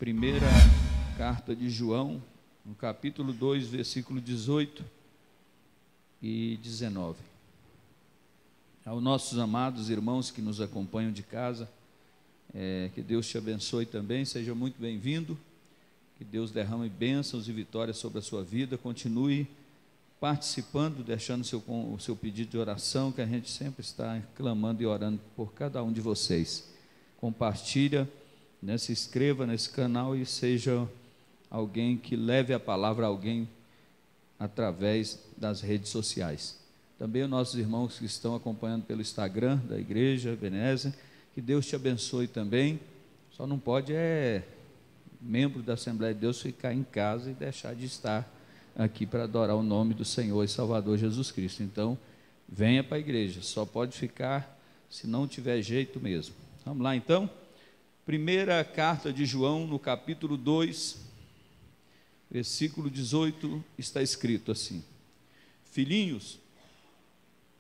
primeira carta de João, no capítulo 2, versículo 18 e 19. Aos nossos amados irmãos que nos acompanham de casa, que Deus te abençoe também, seja muito bem-vindo, que Deus derrame bênçãos e vitórias sobre a sua vida, continue participando, deixando o seu pedido de oração, que a gente sempre está clamando e orando por cada um de vocês. Compartilha, se inscreva nesse canal e seja alguém que leve a palavra a alguém através das redes sociais. Também os nossos irmãos que estão acompanhando pelo Instagram da igreja Ebenezer, que Deus te abençoe também. Só não pode membro da Assembleia de Deus ficar em casa e deixar de estar aqui para adorar o nome do Senhor e Salvador Jesus Cristo. Então, venha para a igreja, só pode ficar se não tiver jeito mesmo. Vamos lá então? Primeira carta de João, no capítulo 2, versículo 18, está escrito assim: Filhinhos,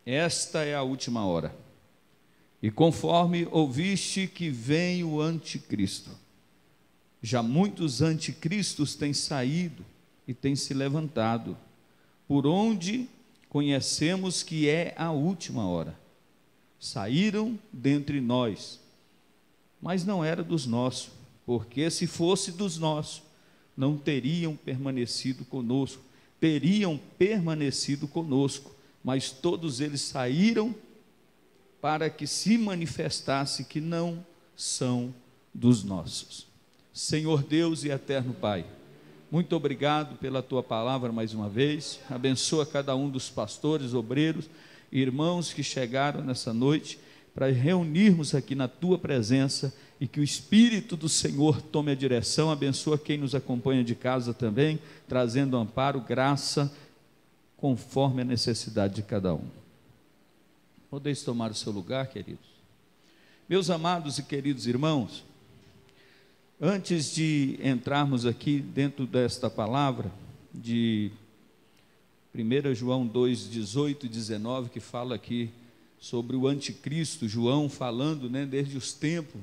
esta é a última hora, e conforme ouviste que vem o anticristo, já muitos anticristos têm saído e têm se levantado, por onde conhecemos que é a última hora. Saíram dentre nós, mas não era dos nossos, porque se fosse dos nossos, não teriam permanecido conosco, mas todos eles saíram para que se manifestasse que não são dos nossos. Senhor Deus e eterno Pai, muito obrigado pela Tua palavra mais uma vez, abençoa cada um dos pastores, obreiros, irmãos que chegaram nessa noite, para reunirmos aqui na Tua presença e que o Espírito do Senhor tome a direção, abençoa quem nos acompanha de casa também, trazendo amparo, graça, conforme a necessidade de cada um. Podeis tomar o seu lugar, queridos. Meus amados e queridos irmãos, antes de entrarmos aqui dentro desta palavra, de 1 João 2, 18 e 19, que fala aqui sobre o anticristo, João falando, desde os tempos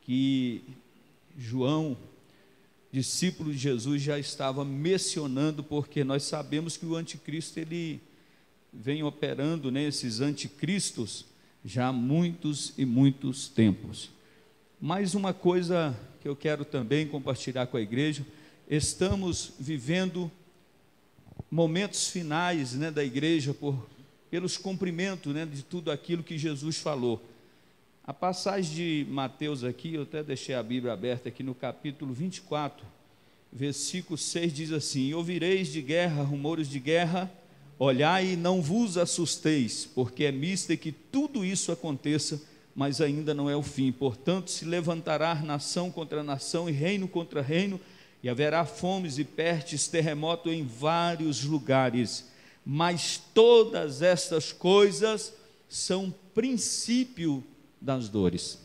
que João, discípulo de Jesus, já estava mencionando, porque nós sabemos que o anticristo, ele vem operando, esses anticristos, já há muitos e muitos tempos. Mais uma coisa que eu quero também compartilhar com a igreja, estamos vivendo momentos finais, da igreja, pelos cumprimentos, de tudo aquilo que Jesus falou. A passagem de Mateus aqui, eu até deixei a Bíblia aberta aqui no capítulo 24, versículo 6, diz assim: ouvireis de guerra, rumores de guerra, olhai e não vos assusteis, porque é mister que tudo isso aconteça, mas ainda não é o fim. Portanto, se levantará nação contra nação e reino contra reino, e haverá fomes e pestes, terremoto em vários lugares. Mas todas estas coisas são princípio das dores.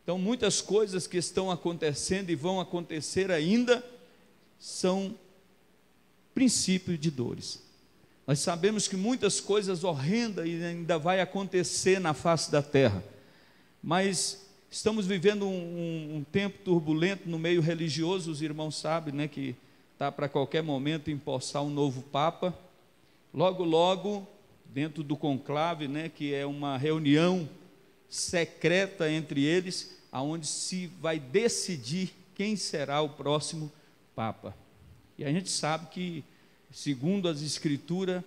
Então, muitas coisas que estão acontecendo e vão acontecer ainda são princípio de dores. Nós sabemos que muitas coisas horrendas ainda vai acontecer na face da terra, mas estamos vivendo um tempo turbulento no meio religioso. Os irmãos sabem, que está para qualquer momento empossar um novo Papa. Logo, logo, dentro do conclave, que é uma reunião secreta entre eles, aonde se vai decidir quem será o próximo Papa. E a gente sabe que, segundo as Escrituras,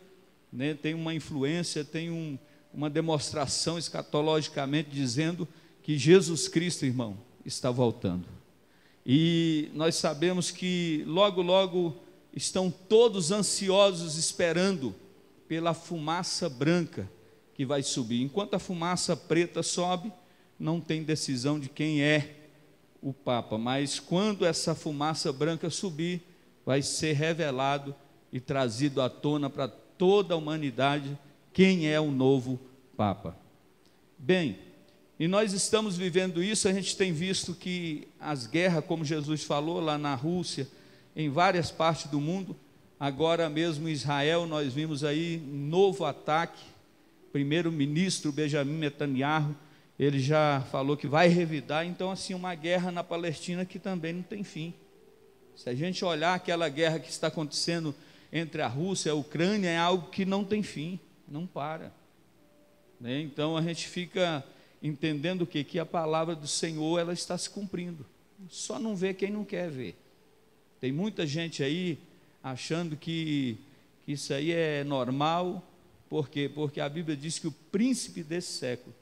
tem uma influência, tem uma demonstração escatologicamente dizendo que Jesus Cristo, irmão, está voltando. E nós sabemos que logo, logo estão todos ansiosos esperando pela fumaça branca que vai subir. Enquanto a fumaça preta sobe, não tem decisão de quem é o Papa, mas quando essa fumaça branca subir, vai ser revelado e trazido à tona para toda a humanidade quem é o novo Papa. Bem, e nós estamos vivendo isso. A gente tem visto que as guerras, como Jesus falou, lá na Rússia, em várias partes do mundo, agora mesmo em Israel, nós vimos aí novo ataque, primeiro-ministro Benjamin Netanyahu ele já falou que vai revidar. Então, assim, uma guerra na Palestina que também não tem fim. Se a gente olhar aquela guerra que está acontecendo entre a Rússia e a Ucrânia, é algo que não tem fim, não para, né? Então a gente fica entendendo que a palavra do Senhor, ela está se cumprindo, só não vê quem não quer ver. Tem muita gente aí achando que isso aí é normal. Por quê? Porque a Bíblia diz que o príncipe desse século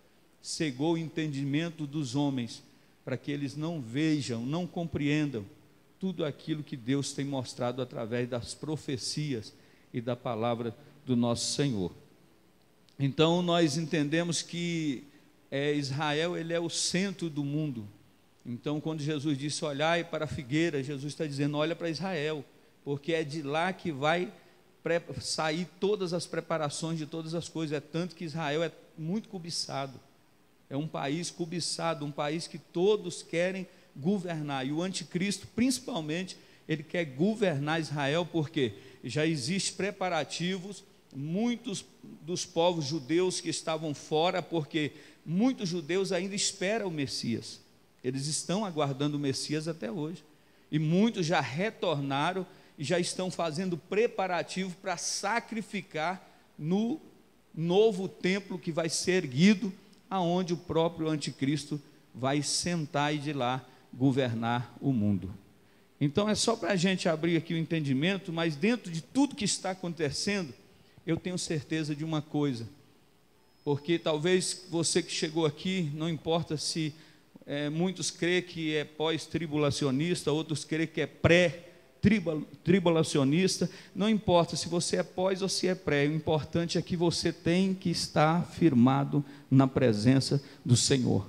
cegou o entendimento dos homens, para que eles não vejam, não compreendam tudo aquilo que Deus tem mostrado através das profecias e da palavra do nosso Senhor. Então nós entendemos que Israel, ele é o centro do mundo. Então quando Jesus disse olhai para a figueira, Jesus está dizendo olha para Israel, porque é de lá que vai sair todas as preparações de todas as coisas. É tanto que Israel é muito cobiçado, é um país cobiçado, um país que todos querem governar, e o anticristo principalmente, ele quer governar Israel, porque já existem preparativos, muitos dos povos judeus que estavam fora, porque muitos judeus ainda esperam o Messias, eles estão aguardando o Messias até hoje, e muitos já retornaram, e já estão fazendo preparativo para sacrificar no novo templo que vai ser erguido, aonde o próprio anticristo vai sentar e de lá governar o mundo. Então é só para a gente abrir aqui o entendimento, mas dentro de tudo que está acontecendo, eu tenho certeza de uma coisa, porque talvez você que chegou aqui, não importa se muitos creem que é pós-tribulacionista, outros creem que é pré-tribulacionista, não importa se você é pós ou se é pré, o importante é que você tem que estar firmado na presença do Senhor.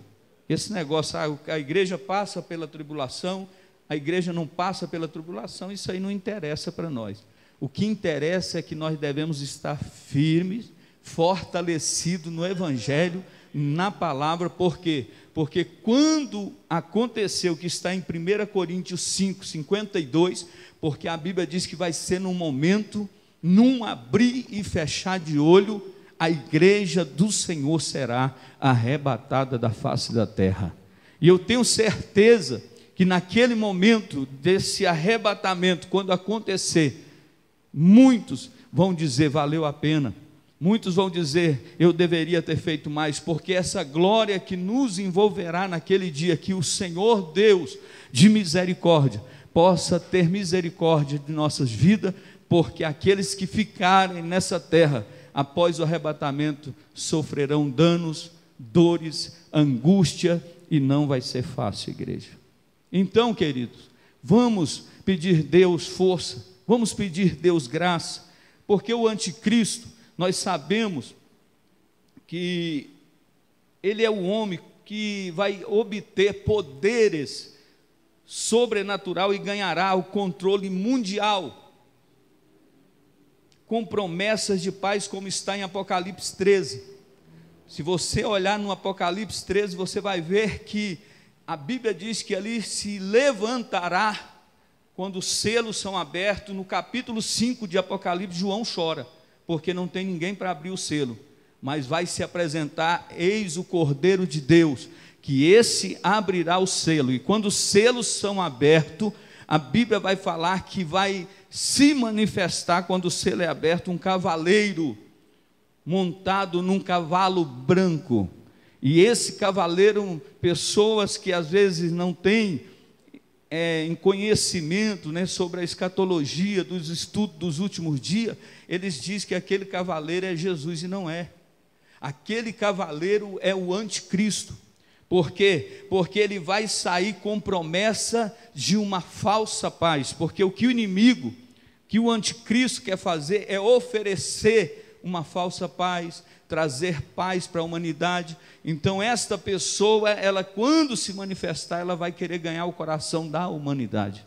Esse negócio, a igreja passa pela tribulação, a igreja não passa pela tribulação, isso aí não interessa para nós. O que interessa é que nós devemos estar firmes, fortalecidos no Evangelho, na palavra. Por quê? Porque quando aconteceu o que está em 1 Coríntios 5, 52, porque a Bíblia diz que vai ser num momento, num abrir e fechar de olho, a igreja do Senhor será arrebatada da face da terra. E eu tenho certeza que naquele momento desse arrebatamento, quando acontecer, muitos vão dizer, valeu a pena. Muitos vão dizer, eu deveria ter feito mais, porque essa glória que nos envolverá naquele dia, que o Senhor Deus de misericórdia possa ter misericórdia de nossas vidas, porque aqueles que ficarem nessa terra após o arrebatamento sofrerão danos, dores, angústia, e não vai ser fácil, igreja. Então, queridos, vamos pedir Deus força, vamos pedir Deus graça, porque o anticristo, nós sabemos que ele é o homem que vai obter poderes sobrenatural e ganhará o controle mundial, com promessas de paz, como está em Apocalipse 13. Se você olhar no Apocalipse 13, você vai ver que a Bíblia diz que ali se levantará, quando os selos são abertos. No capítulo 5 de Apocalipse, João chora, porque não tem ninguém para abrir o selo, mas vai se apresentar, eis o Cordeiro de Deus, que esse abrirá o selo, e quando os selos são abertos, a Bíblia vai falar que vai se manifestar, quando o selo é aberto, um cavaleiro, montado num cavalo branco, e esse cavaleiro, pessoas que às vezes não têm em conhecimento, né, sobre a escatologia, dos estudos dos últimos dias, eles dizem que aquele cavaleiro é Jesus, e não é. Aquele cavaleiro é o anticristo. Por quê? Porque ele vai sair com promessa de uma falsa paz, porque o que o inimigo, que o anticristo quer fazer, é oferecer uma falsa paz, trazer paz para a humanidade. Então esta pessoa, ela quando se manifestar, ela vai querer ganhar o coração da humanidade,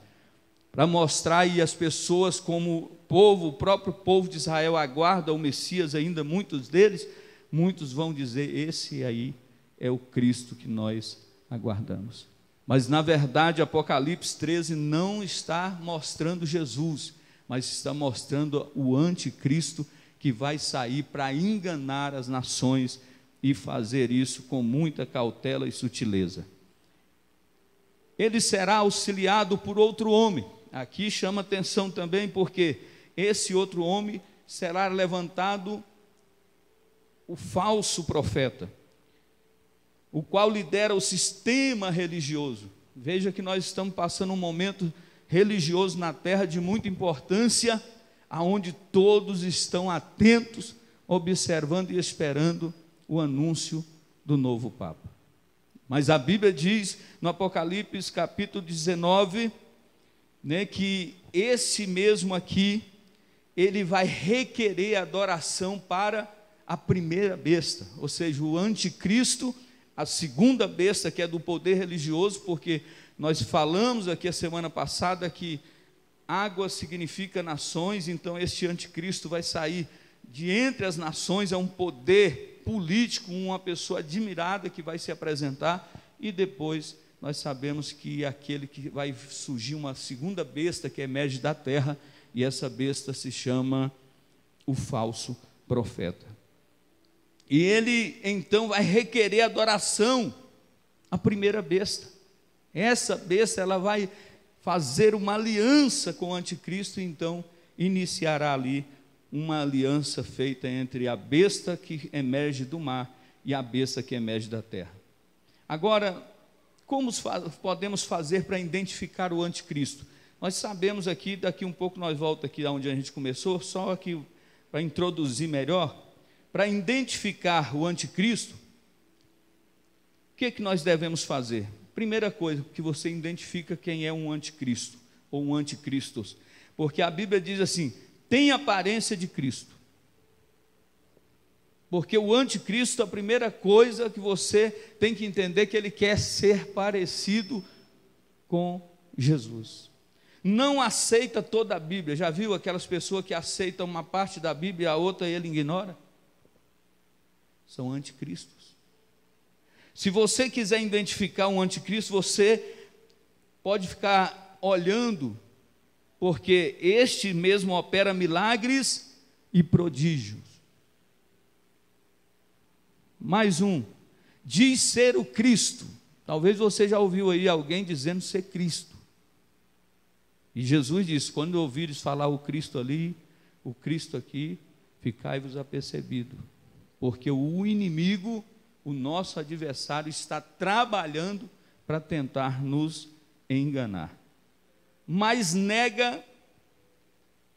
para mostrar aí as pessoas como povo, o próprio povo de Israel aguarda o Messias ainda, muitos deles, muitos vão dizer, esse aí é o Cristo que nós aguardamos. Mas na verdade Apocalipse 13 não está mostrando Jesus, mas está mostrando o anticristo, que vai sair para enganar as nações e fazer isso com muita cautela e sutileza. Ele será auxiliado por outro homem. Aqui chama atenção também, porque esse outro homem será levantado o falso profeta, o qual lidera o sistema religioso. Veja que nós estamos passando um momento religioso na terra de muita importância, aonde todos estão atentos, observando e esperando o anúncio do novo Papa. Mas a Bíblia diz no Apocalipse capítulo 19, que esse mesmo aqui, ele vai requerer adoração para a primeira besta, ou seja, o anticristo, a segunda besta, que é do poder religioso, porque nós falamos aqui a semana passada que água significa nações, então este anticristo vai sair de entre as nações, é um poder político, uma pessoa admirada que vai se apresentar, e depois nós sabemos que aquele que vai surgir uma segunda besta que emerge da terra, e essa besta se chama o falso profeta. E ele então vai requerer adoração à primeira besta. Essa besta, ela vai fazer uma aliança com o anticristo, e então iniciará ali uma aliança feita entre a besta que emerge do mar e a besta que emerge da terra. Agora, como podemos fazer para identificar o anticristo? Nós sabemos aqui, daqui um pouco nós voltamos aqui onde a gente começou, só aqui para introduzir melhor, para identificar o anticristo, o que nós devemos fazer? Primeira coisa, que você identifica quem é um anticristo, ou um anticristos, porque a Bíblia diz assim, tem aparência de Cristo, porque o anticristo, a primeira coisa que você tem que entender, que ele quer ser parecido com Jesus, não aceita toda a Bíblia. Já viu aquelas pessoas que aceitam uma parte da Bíblia e a outra ele ignora? São anticristos. Se você quiser identificar um anticristo, você pode ficar olhando, porque este mesmo opera milagres e prodígios. Mais um, diz ser o Cristo. Talvez você já ouviu aí alguém dizendo ser Cristo. E Jesus disse, quando ouvires falar o Cristo ali, o Cristo aqui, ficai-vos apercebido, porque o inimigo, o nosso adversário, está trabalhando para tentar nos enganar, mas nega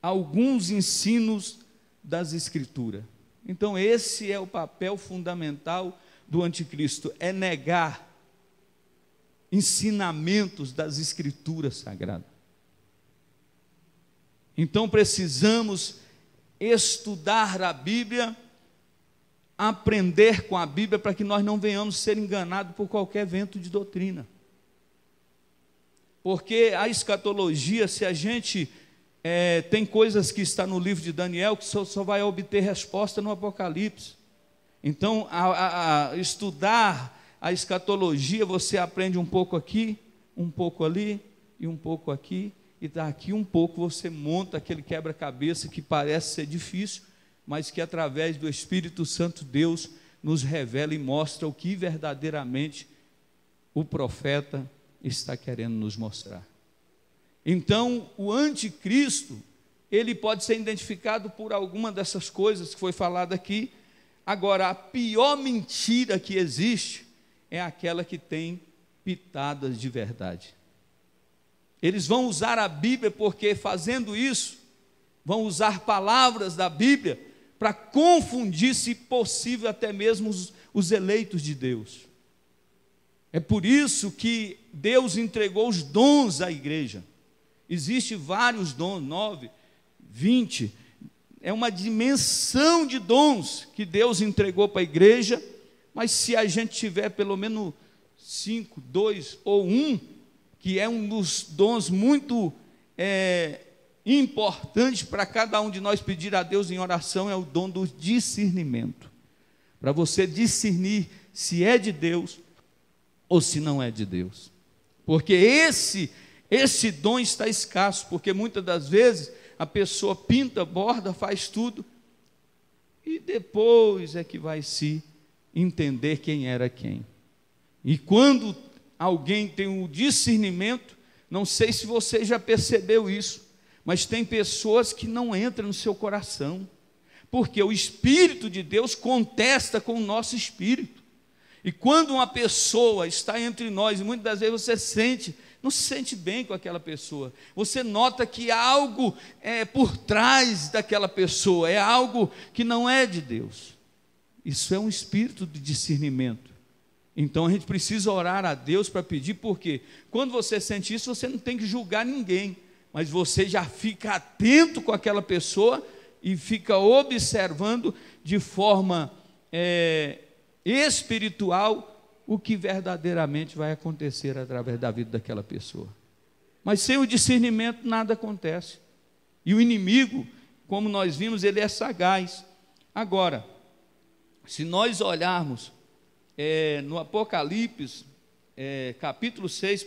alguns ensinos das Escrituras. Então esse é o papel fundamental do anticristo, é negar ensinamentos das Escrituras Sagradas. Então precisamos estudar a Bíblia, aprender com a Bíblia, para que nós não venhamos ser enganados por qualquer vento de doutrina. Porque a escatologia, se a gente tem coisas que está no livro de Daniel, que só vai obter resposta no Apocalipse. Então, estudar a escatologia, você aprende um pouco aqui, um pouco ali, e um pouco aqui, e daqui um pouco você monta aquele quebra-cabeça que parece ser difícil, mas que através do Espírito Santo Deus nos revela e mostra o que verdadeiramente o profeta está querendo nos mostrar. Então, o anticristo, ele pode ser identificado por alguma dessas coisas que foi falada aqui. Agora, a pior mentira que existe é aquela que tem pitadas de verdade. Eles vão usar a Bíblia, porque fazendo isso, vão usar palavras da Bíblia para confundir, se possível, até mesmo os eleitos de Deus. É por isso que Deus entregou os dons à igreja. Existem vários dons, 9, 20, é uma dimensão de dons que Deus entregou para a igreja, mas se a gente tiver pelo menos 5, 2 ou 1, que é um dos dons muito importantes para cada um de nós pedir a Deus em oração, é o dom do discernimento, para você discernir se é de Deus ou se não é de Deus, porque esse dom está escasso, porque muitas das vezes a pessoa pinta, borda, faz tudo, e depois é que vai se entender quem era quem. E quando alguém tem o discernimento, não sei se você já percebeu isso, mas tem pessoas que não entram no seu coração, porque o Espírito de Deus contesta com o nosso espírito. E quando uma pessoa está entre nós, e muitas das vezes você não se sente bem com aquela pessoa, você nota que algo é por trás daquela pessoa, é algo que não é de Deus. Isso é um espírito de discernimento. Então a gente precisa orar a Deus para pedir, porque quando você sente isso, você não tem que julgar ninguém, mas você já fica atento com aquela pessoa e fica observando de forma espiritual o que verdadeiramente vai acontecer através da vida daquela pessoa. Mas sem o discernimento nada acontece. E o inimigo, como nós vimos, ele é sagaz. Agora, se nós olharmos no Apocalipse, capítulo 6,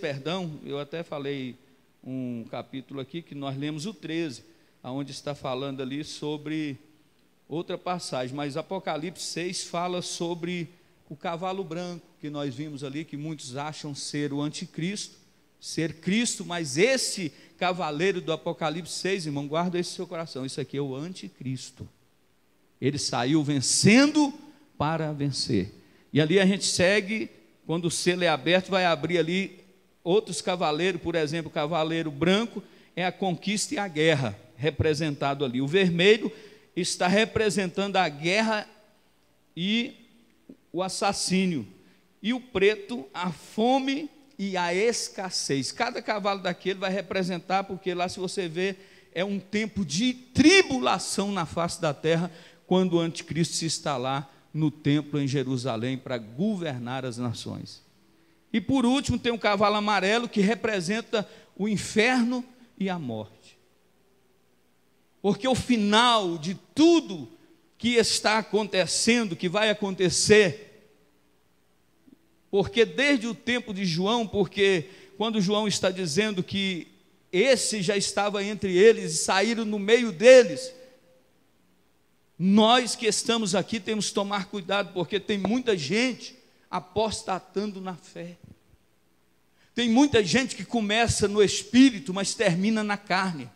eu até falei um capítulo aqui que nós lemos o 13, onde está falando ali sobre outra passagem, mas Apocalipse 6 fala sobre o cavalo branco, que nós vimos ali, que muitos acham ser o anticristo, ser Cristo, mas esse cavaleiro do Apocalipse 6, irmão, guarda esse seu coração, isso aqui é o anticristo. Ele saiu vencendo para vencer. E ali a gente segue, quando o selo é aberto, vai abrir ali outros cavaleiros, por exemplo, o cavaleiro branco é a conquista e a guerra, representado ali. O vermelho está representando a guerra e o assassínio. E o preto, a fome e a escassez. Cada cavalo daquele vai representar, porque lá, se você ver, é um tempo de tribulação na face da terra, quando o anticristo se instalar no templo em Jerusalém para governar as nações. E por último tem um cavalo amarelo que representa o inferno e a morte. Porque o final de tudo que está acontecendo, que vai acontecer, porque desde o tempo de João, porque quando João está dizendo que esse já estava entre eles e saíram no meio deles, nós que estamos aqui temos que tomar cuidado, porque tem muita gente apostatando na fé. Tem muita gente que começa no espírito, mas termina na carne.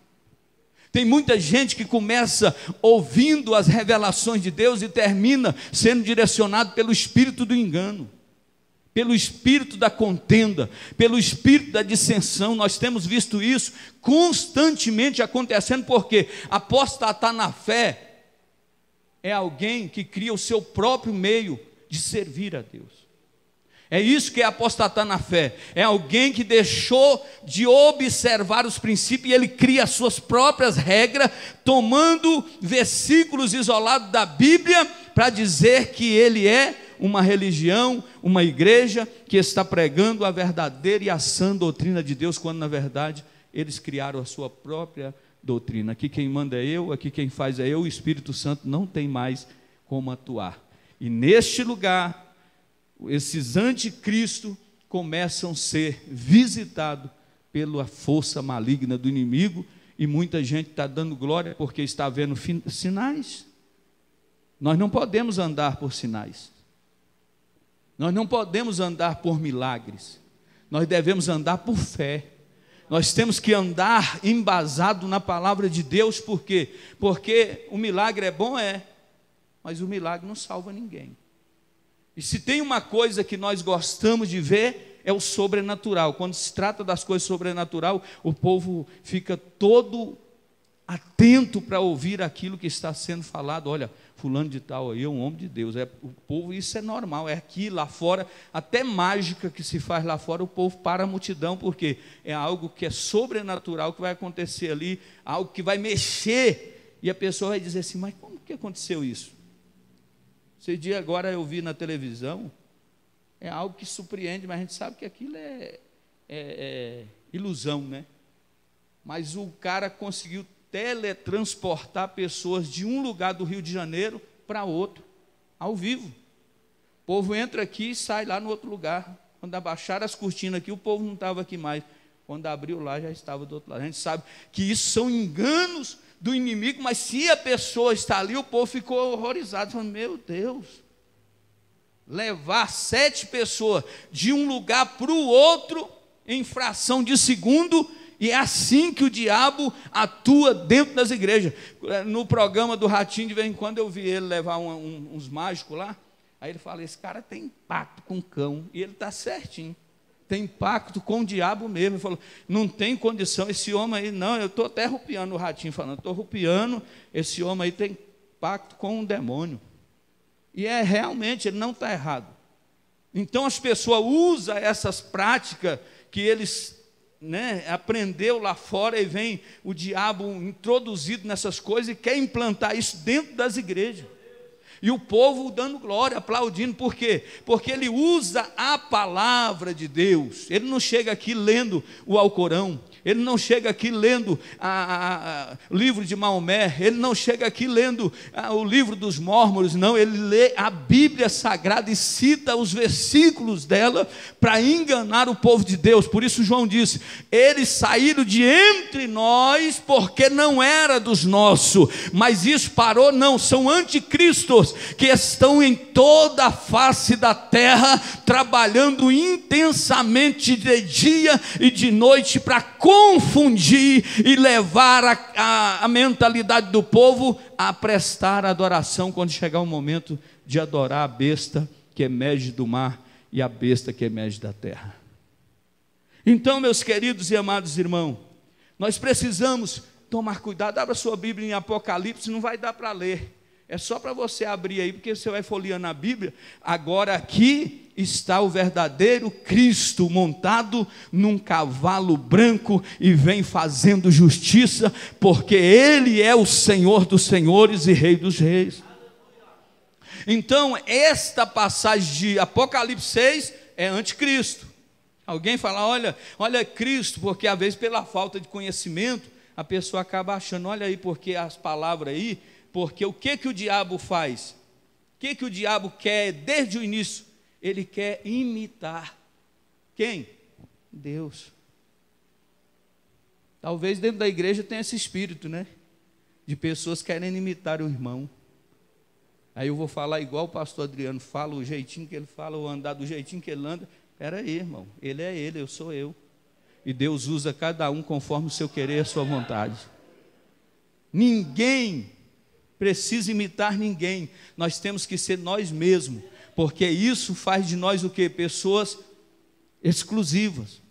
Tem muita gente que começa ouvindo as revelações de Deus e termina sendo direcionado pelo espírito do engano, pelo espírito da contenda, pelo espírito da dissensão. Nós temos visto isso constantemente acontecendo, porque apostatar na fé é alguém que cria o seu próprio meio de servir a Deus. É isso que é apostatar na fé. É alguém que deixou de observar os princípios e ele cria as suas próprias regras, tomando versículos isolados da Bíblia para dizer que ele é uma religião, uma igreja que está pregando a verdadeira e a sã doutrina de Deus, quando na verdade eles criaram a sua própria doutrina. Aqui quem manda é eu, aqui quem faz é eu, o Espírito Santo não tem mais como atuar. E neste lugar, esses anticristos começam a ser visitados pela força maligna do inimigo, e muita gente está dando glória porque está vendo sinais. Nós não podemos andar por sinais, nós não podemos andar por milagres, nós devemos andar por fé. Nós temos que andar embasado na palavra de Deus. Por quê? Porque o milagre é bom, mas o milagre não salva ninguém. E se tem uma coisa que nós gostamos de ver, é o sobrenatural. Quando se trata das coisas sobrenatural, o povo fica todo atento para ouvir aquilo que está sendo falado. Olha, fulano de tal aí é um homem de Deus. O povo, isso é normal, é aqui, lá fora, até mágica que se faz lá fora, o povo para a multidão, porque é algo que é sobrenatural, que vai acontecer ali, algo que vai mexer, e a pessoa vai dizer assim, mas como que aconteceu isso? Esse dia agora eu vi na televisão, é algo que surpreende, mas a gente sabe que aquilo é ilusão, né? Mas o cara conseguiu teletransportar pessoas de um lugar do Rio de Janeiro para outro, ao vivo. O povo entra aqui e sai lá no outro lugar. Quando abaixaram as cortinas aqui, o povo não estava aqui mais. Quando abriu lá, já estava do outro lado. A gente sabe que isso são enganos do inimigo, mas se a pessoa está ali, o povo ficou horrorizado, falando, meu Deus, levar 7 pessoas de um lugar para o outro em fração de segundo, e é assim que o diabo atua dentro das igrejas. No programa do Ratinho, de vez em quando eu vi ele levar uns mágicos lá, aí ele fala, esse cara tem pacto com o cão, e ele está certinho, tem pacto com o diabo mesmo. Ele falou, não tem condição, esse homem aí, não, eu estou até rupiando, o Ratinho falando, estou rupiando, esse homem aí tem pacto com um demônio. E realmente, ele não está errado. Então as pessoas usam essas práticas que eles aprendeu lá fora, e vem o diabo introduzido nessas coisas e quer implantar isso dentro das igrejas. E o povo dando glória, aplaudindo. Por quê? Porque ele usa a palavra de Deus. Ele não chega aqui lendo o Alcorão, ele não chega aqui lendo o livro de Maomé, ele não chega aqui lendo o livro dos Mórmons, não, ele lê a Bíblia Sagrada e cita os versículos dela para enganar o povo de Deus. Por isso João disse, eles saíram de entre nós porque não era dos nossos, mas isso parou, não, são anticristos que estão em toda a face da terra, trabalhando intensamente de dia e de noite para confundir e levar a mentalidade do povo a prestar adoração quando chegar o momento de adorar a besta que emerge do mar e a besta que emerge da terra. Então, meus queridos e amados irmãos, nós precisamos tomar cuidado. Abra sua Bíblia em Apocalipse, não vai dar para ler, é só para você abrir aí, porque você vai folheando a Bíblia. Agora aqui está o verdadeiro Cristo montado num cavalo branco e vem fazendo justiça, porque Ele é o Senhor dos senhores e Rei dos reis. Então esta passagem de Apocalipse 6 é anticristo. Alguém fala, olha Cristo, porque às vezes pela falta de conhecimento a pessoa acaba achando, olha aí, porque as palavras aí, porque o que o diabo faz? O que o diabo quer desde o início? Ele quer imitar quem? Deus. Talvez dentro da igreja tenha esse espírito, de pessoas querendo imitar o irmão. Aí eu vou falar igual o pastor Adriano fala, o jeitinho que ele fala, ou andar do jeitinho que ele anda. Espera aí, irmão, ele é ele, eu sou eu. E Deus usa cada um conforme o seu querer e a sua vontade. Ninguém precisa imitar ninguém, nós temos que ser nós mesmos, porque isso faz de nós o quê? Pessoas exclusivas.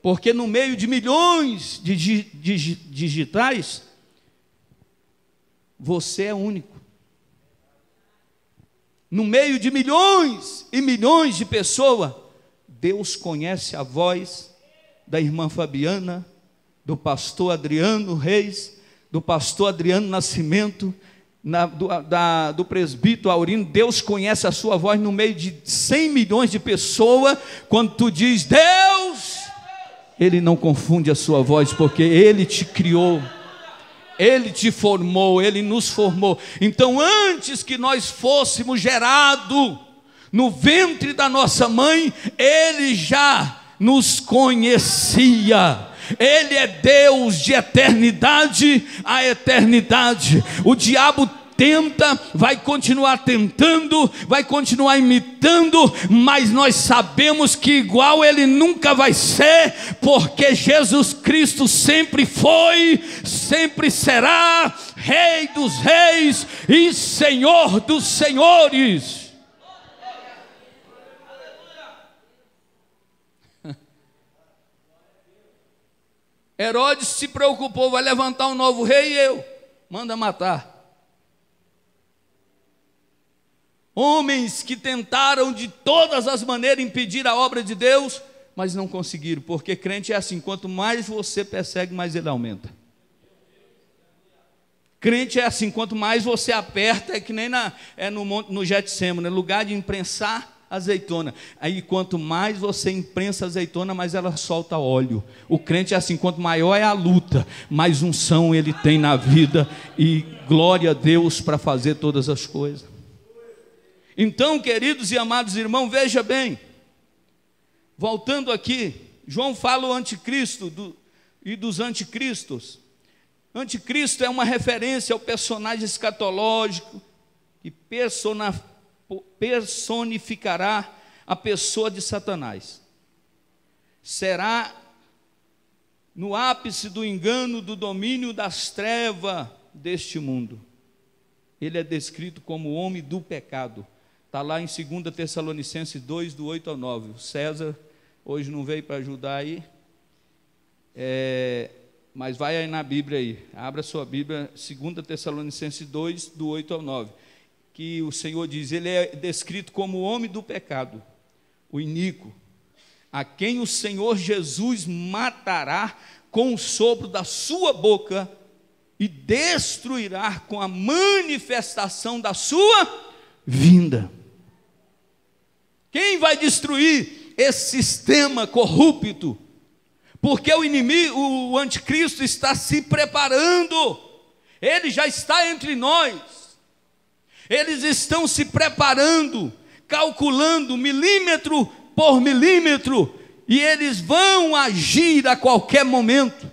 Porque no meio de milhões de digitais, você é único. No meio de milhões e milhões de pessoas, Deus conhece a voz da irmã Fabiana, do pastor Adriano Reis, do pastor Adriano Nascimento, do presbítero Aurino. Deus conhece a sua voz no meio de 100 milhões de pessoas. Quando tu diz Deus, Ele não confunde a sua voz, porque Ele te criou, Ele te formou, Ele nos formou. Então antes que nós fôssemos gerados no ventre da nossa mãe, Ele já nos conhecia. Ele é Deus de eternidade a eternidade. O diabo tenta, vai continuar tentando, vai continuar imitando, mas nós sabemos que igual ele nunca vai ser, porque Jesus Cristo sempre foi, sempre será Rei dos reis e Senhor dos senhores. Herodes se preocupou, vai levantar um novo rei e manda matar. Homens que tentaram de todas as maneiras impedir a obra de Deus, mas não conseguiram, porque crente é assim, quanto mais você persegue, mais ele aumenta. Crente é assim, quanto mais você aperta, é que nem no Getsemane, no lugar de imprensar azeitona. Aí quanto mais você imprensa azeitona, mais ela solta óleo. O crente é assim, quanto maior é a luta, mais unção ele tem na vida, e glória a Deus para fazer todas as coisas. Então, queridos e amados irmãos, veja bem, voltando aqui, João fala o anticristo e dos anticristos. Anticristo é uma referência ao personagem escatológico que personificará a pessoa de Satanás. Será no ápice do engano, do domínio das trevas deste mundo. Ele é descrito como o homem do pecado. Está lá em 2 Tessalonicenses 2, do 8 ao 9. O César hoje não veio para ajudar aí, mas vai aí na Bíblia aí. Abra sua Bíblia, 2 Tessalonicenses 2, do 8 ao 9. Que o Senhor diz, ele é descrito como o homem do pecado, o iníquo, a quem o Senhor Jesus matará com o sopro da sua boca e destruirá com a manifestação da sua vinda. Quem vai destruir esse sistema corrupto? Porque o inimigo, o anticristo está se preparando, ele já está entre nós, eles estão se preparando, calculando milímetro por milímetro, e eles vão agir a qualquer momento.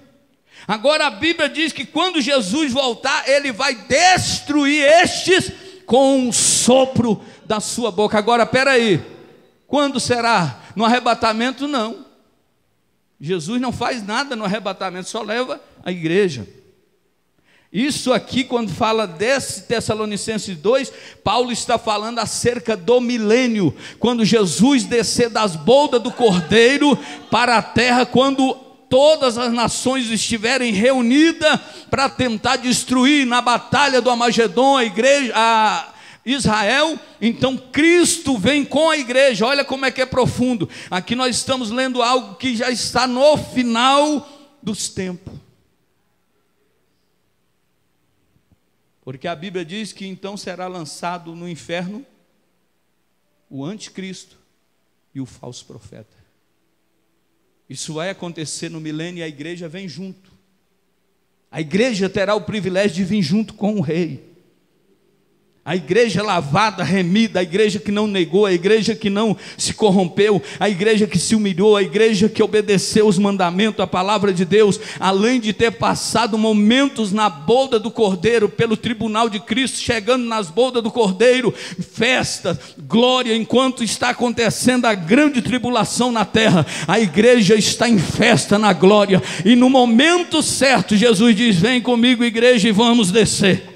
Agora a Bíblia diz que quando Jesus voltar, ele vai destruir estes com um sopro da sua boca. Agora, espera aí, quando será? No arrebatamento não. Jesus não faz nada no arrebatamento, só leva a igreja. Isso aqui, quando fala desse Tessalonicenses 2, Paulo está falando acerca do milênio, quando Jesus descer das boldas do Cordeiro para a terra, quando todas as nações estiverem reunidas para tentar destruir na batalha do Armagedon a Israel, então Cristo vem com a igreja. Olha como é que é profundo. Aqui nós estamos lendo algo que já está no final dos tempos. Porque a Bíblia diz que então será lançado no inferno o anticristo e o falso profeta. Isso vai acontecer no milênio e a igreja vem junto. A igreja terá o privilégio de vir junto com o rei. A igreja lavada, remida, a igreja que não negou, a igreja que não se corrompeu, a igreja que se humilhou, a igreja que obedeceu os mandamentos, a palavra de Deus, além de ter passado momentos na bolda do Cordeiro, pelo tribunal de Cristo, chegando nas boldas do Cordeiro, festa, glória, enquanto está acontecendo a grande tribulação na terra, a igreja está em festa na glória, e no momento certo, Jesus diz, vem comigo igreja e vamos descer.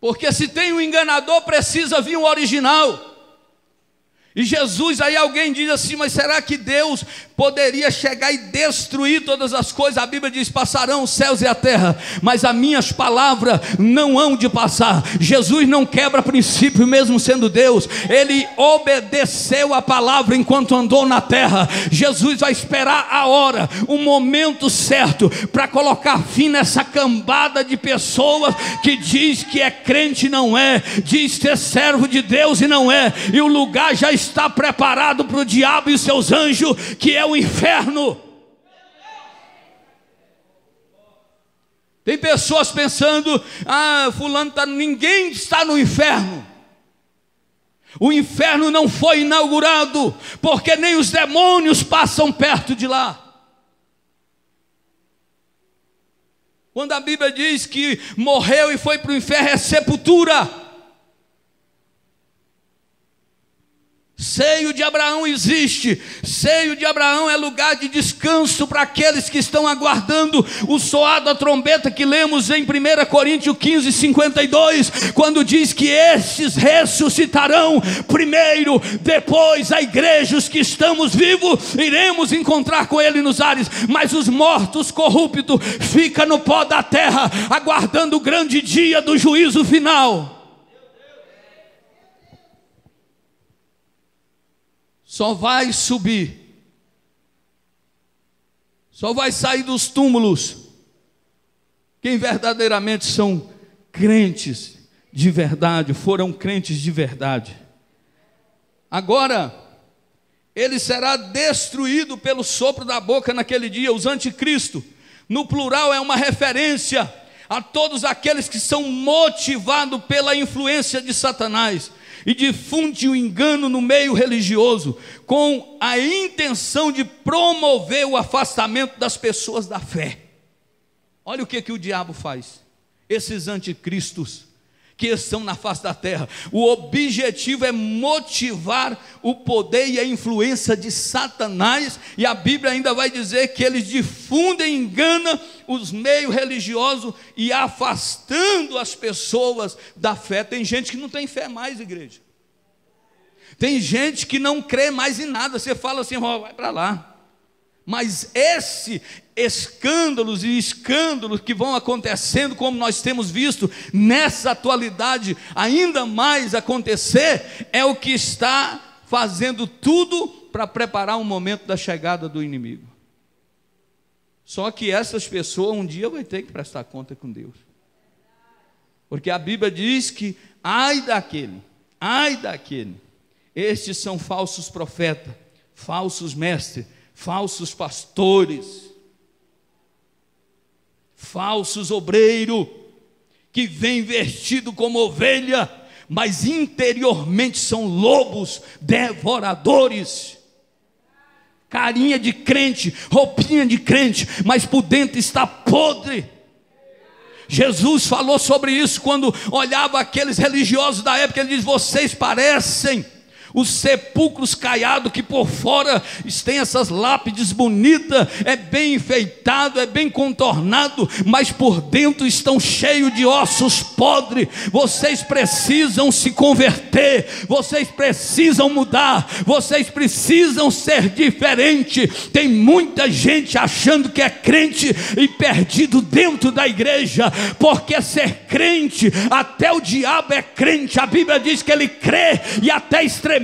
Porque se tem um enganador, precisa vir um original. E Jesus, aí alguém diz assim, mas será que Deus poderia chegar e destruir todas as coisas? A Bíblia diz, passarão os céus e a terra, mas as minhas palavras não hão de passar. Jesus não quebra princípio mesmo sendo Deus, ele obedeceu a palavra enquanto andou na terra. Jesus vai esperar a hora, o momento certo, para colocar fim nessa cambada de pessoas que diz que é crente e não é, diz ser servo de Deus e não é, e o lugar já está preparado para o diabo e os seus anjos, que é o inferno. Tem pessoas pensando, fulano está, ninguém está no inferno. O inferno não foi inaugurado, porque nem os demônios passam perto de lá. Quando a Bíblia diz que morreu e foi para o inferno, é sepultura. Seio de Abraão existe, seio de Abraão é lugar de descanso para aqueles que estão aguardando o soar da trombeta que lemos em 1 Coríntios 15, 52, quando diz que estes ressuscitarão primeiro, depois a igreja, os que estamos vivos, iremos encontrar com ele nos ares, mas os mortos corruptos ficam no pó da terra, aguardando o grande dia do juízo final. Só vai subir, só vai sair dos túmulos quem verdadeiramente são crentes de verdade, foram crentes de verdade. Agora, ele será destruído pelo sopro da boca naquele dia. Os anticristos, no plural, é uma referência a todos aqueles que são motivados pela influência de Satanás e difunde o engano no meio religioso, com a intenção de promover o afastamento das pessoas da fé. Olha o que o diabo faz. esses anticristos que estão na face da terra. O objetivo é motivar o poder e a influência de Satanás, e a Bíblia ainda vai dizer que eles difundem e enganam os meios religiosos e afastando as pessoas da fé. Tem gente que não tem fé mais, igreja. Tem gente que não crê mais em nada. Você fala assim, vai para lá. Mas esses escândalos que vão acontecendo, como nós temos visto nessa atualidade ainda mais acontecer, é o que está fazendo tudo para preparar o momento da chegada do inimigo. Só que essas pessoas um dia vão ter que prestar conta com Deus, porque a Bíblia diz que ai daquele, estes são falsos profetas, falsos mestres, falsos pastores, falsos obreiros, que vêm vestidos como ovelha, mas interiormente são lobos devoradores. Carinha de crente, roupinha de crente, mas por dentro está podre. Jesus falou sobre isso quando olhava aqueles religiosos da época. Ele diz: vocês parecem os sepulcros caiados, que por fora tem essas lápides bonitas, é bem enfeitado, é bem contornado, mas por dentro estão cheios de ossos podres. Vocês precisam se converter, vocês precisam mudar, vocês precisam ser diferente. Tem muita gente achando que é crente e perdido dentro da igreja, porque ser crente, até o diabo é crente. A Bíblia diz que ele crê e até estremece,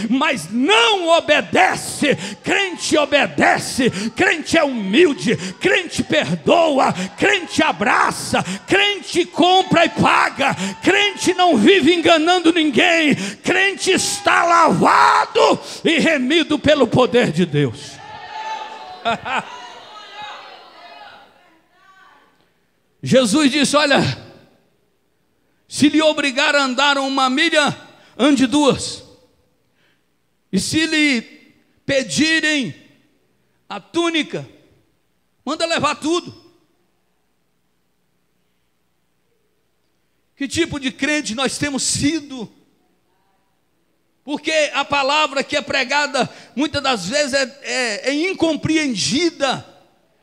mas não obedece. Crente obedece, crente é humilde, crente perdoa, crente abraça, crente compra e paga, crente não vive enganando ninguém, crente está lavado e remido pelo poder de Deus. Jesus disse: olha, se lhe obrigar a andar 1 milha, ande 2. E se lhe pedirem a túnica, manda levar tudo. Que tipo de crente nós temos sido? Porque a palavra que é pregada muitas das vezes é incompreendida,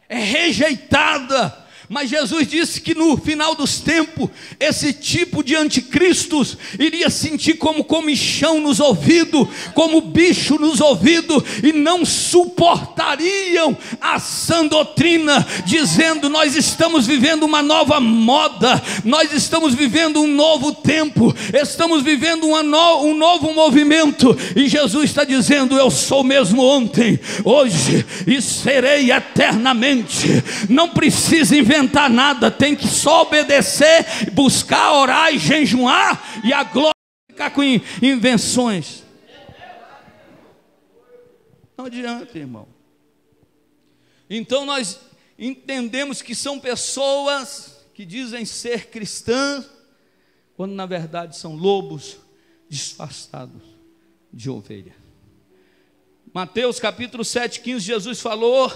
é rejeitada. Mas Jesus disse que no final dos tempos, esse tipo de anticristos iria sentir como comichão nos ouvidos, como bicho nos ouvidos, e não suportariam a sã doutrina, dizendo: nós estamos vivendo uma nova moda, nós estamos vivendo um novo tempo, estamos vivendo um novo movimento. E Jesus está dizendo: eu sou mesmo ontem, hoje e serei eternamente. Não precisa inventar nada, tem que só obedecer, buscar, orar e jejuar, e a glória ficar com invenções. Não adianta, irmão. Então nós entendemos que são pessoas que dizem ser cristãs, quando na verdade são lobos disfarçados de ovelha. Mateus capítulo 7:15, Jesus falou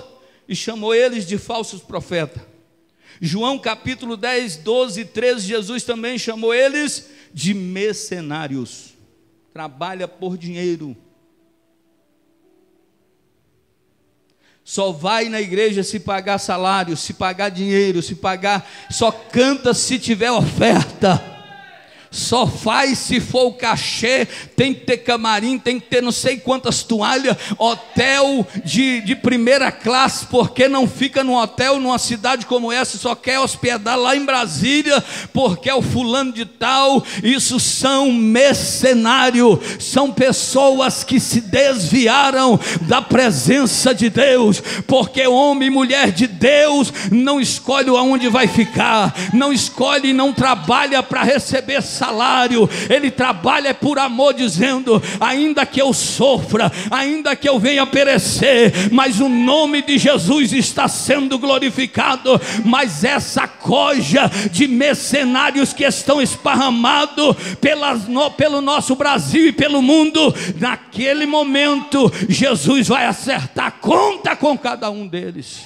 e chamou eles de falsos profetas. João capítulo 10, 12 e 13, Jesus também chamou eles de mercenários. Trabalha por dinheiro. Só vai na igreja se pagar salário, se pagar dinheiro, só canta se tiver oferta. Só faz se for o cachê, tem que ter camarim, tem que ter não sei quantas toalhas, hotel de primeira classe, porque não fica num hotel numa cidade como essa, só quer hospedar lá em Brasília, porque é o fulano de tal. Isso são mercenários, são pessoas que se desviaram da presença de Deus, porque homem e mulher de Deus não escolhe aonde vai ficar, não escolhe e não trabalha para receber salário, ele trabalha por amor, dizendo: ainda que eu sofra, ainda que eu venha perecer, mas o nome de Jesus está sendo glorificado. Mas essa coja de mercenários que estão esparramados pelo nosso Brasil e pelo mundo, naquele momento Jesus vai acertar conta com cada um deles.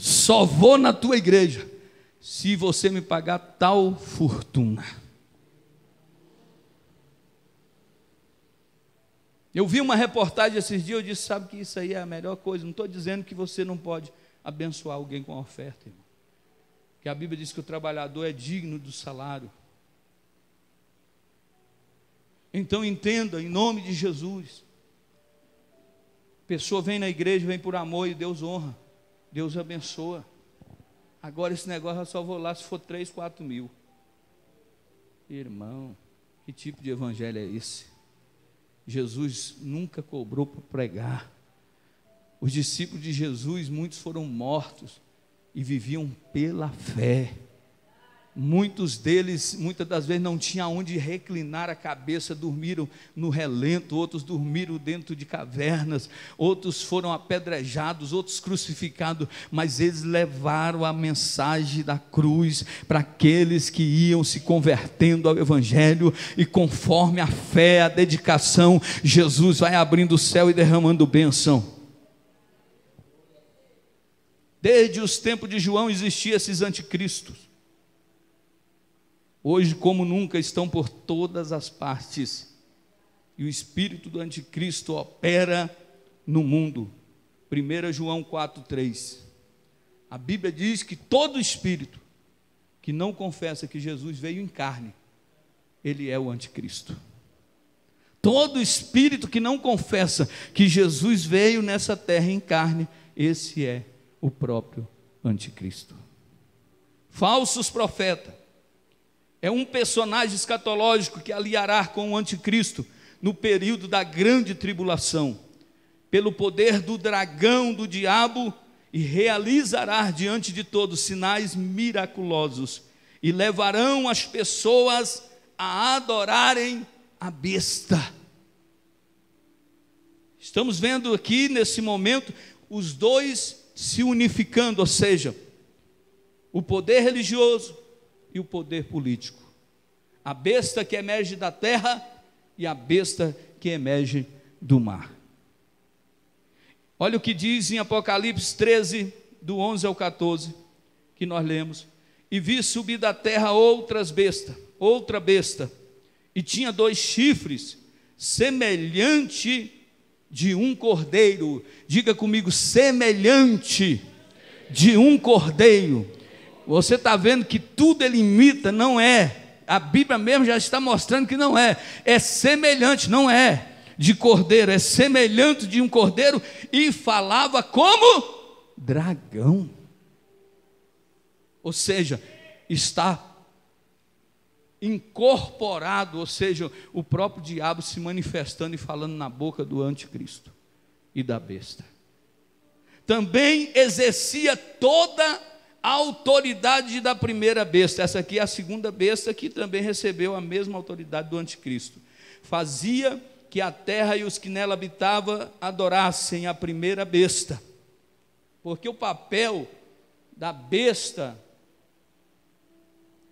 só vou na tua igreja se você me pagar tal fortuna. Eu vi uma reportagem esses dias, eu disse, sabe que isso aí é a melhor coisa. Não estou dizendo que você não pode abençoar alguém com a oferta, irmão. Porque a Bíblia diz que o trabalhador é digno do salário. Então entenda, em nome de Jesus. A pessoa vem na igreja, vem por amor e Deus honra. Deus abençoa. Agora esse negócio eu só vou lá se for 3, 4 mil. Irmão, que tipo de evangelho é esse? Jesus nunca cobrou para pregar. Os discípulos de Jesus, muitos foram mortos e viviam pela fé. Muitos deles, muitas das vezes, não tinham onde reclinar a cabeça, dormiram no relento, outros dormiram dentro de cavernas, outros foram apedrejados, outros crucificados, mas eles levaram a mensagem da cruz para aqueles que iam se convertendo ao Evangelho, e conforme a fé, a dedicação, Jesus vai abrindo o céu e derramando bênção. Desde os tempos de João existiam esses anticristos. Hoje, como nunca, estão por todas as partes, e o espírito do anticristo opera no mundo. 1 João 4,3. A Bíblia diz que todo espírito que não confessa que Jesus veio em carne, ele é o anticristo. Todo espírito que não confessa que Jesus veio nessa terra em carne, esse é o próprio anticristo. Falsos profetas. É um personagem escatológico que aliará com o anticristo no período da grande tribulação, pelo poder do dragão, do diabo, e realizará diante de todos sinais miraculosos, e levarão as pessoas a adorarem a besta. Estamos vendo aqui nesse momento os dois se unificando, ou seja, o poder religioso e o poder político, a besta que emerge da terra e a besta que emerge do mar. Olha o que diz em Apocalipse 13, do 11 ao 14, que nós lemos: e vi subir da terra outra besta, e tinha 2 chifres, semelhante de um cordeiro. Diga comigo, semelhante de um cordeiro. Você está vendo que tudo ele imita, não é. A Bíblia mesmo já está mostrando que não é. É semelhante, não é de cordeiro, é semelhante de um cordeiro, e falava como dragão. Ou seja, está incorporado, ou seja, o próprio diabo se manifestando e falando na boca do anticristo e da besta. Também exercia toda a autoridade da primeira besta. Essa aqui é a segunda besta, que também recebeu a mesma autoridade do anticristo. Fazia que a terra e os que nela habitavam adorassem a primeira besta, porque o papel da besta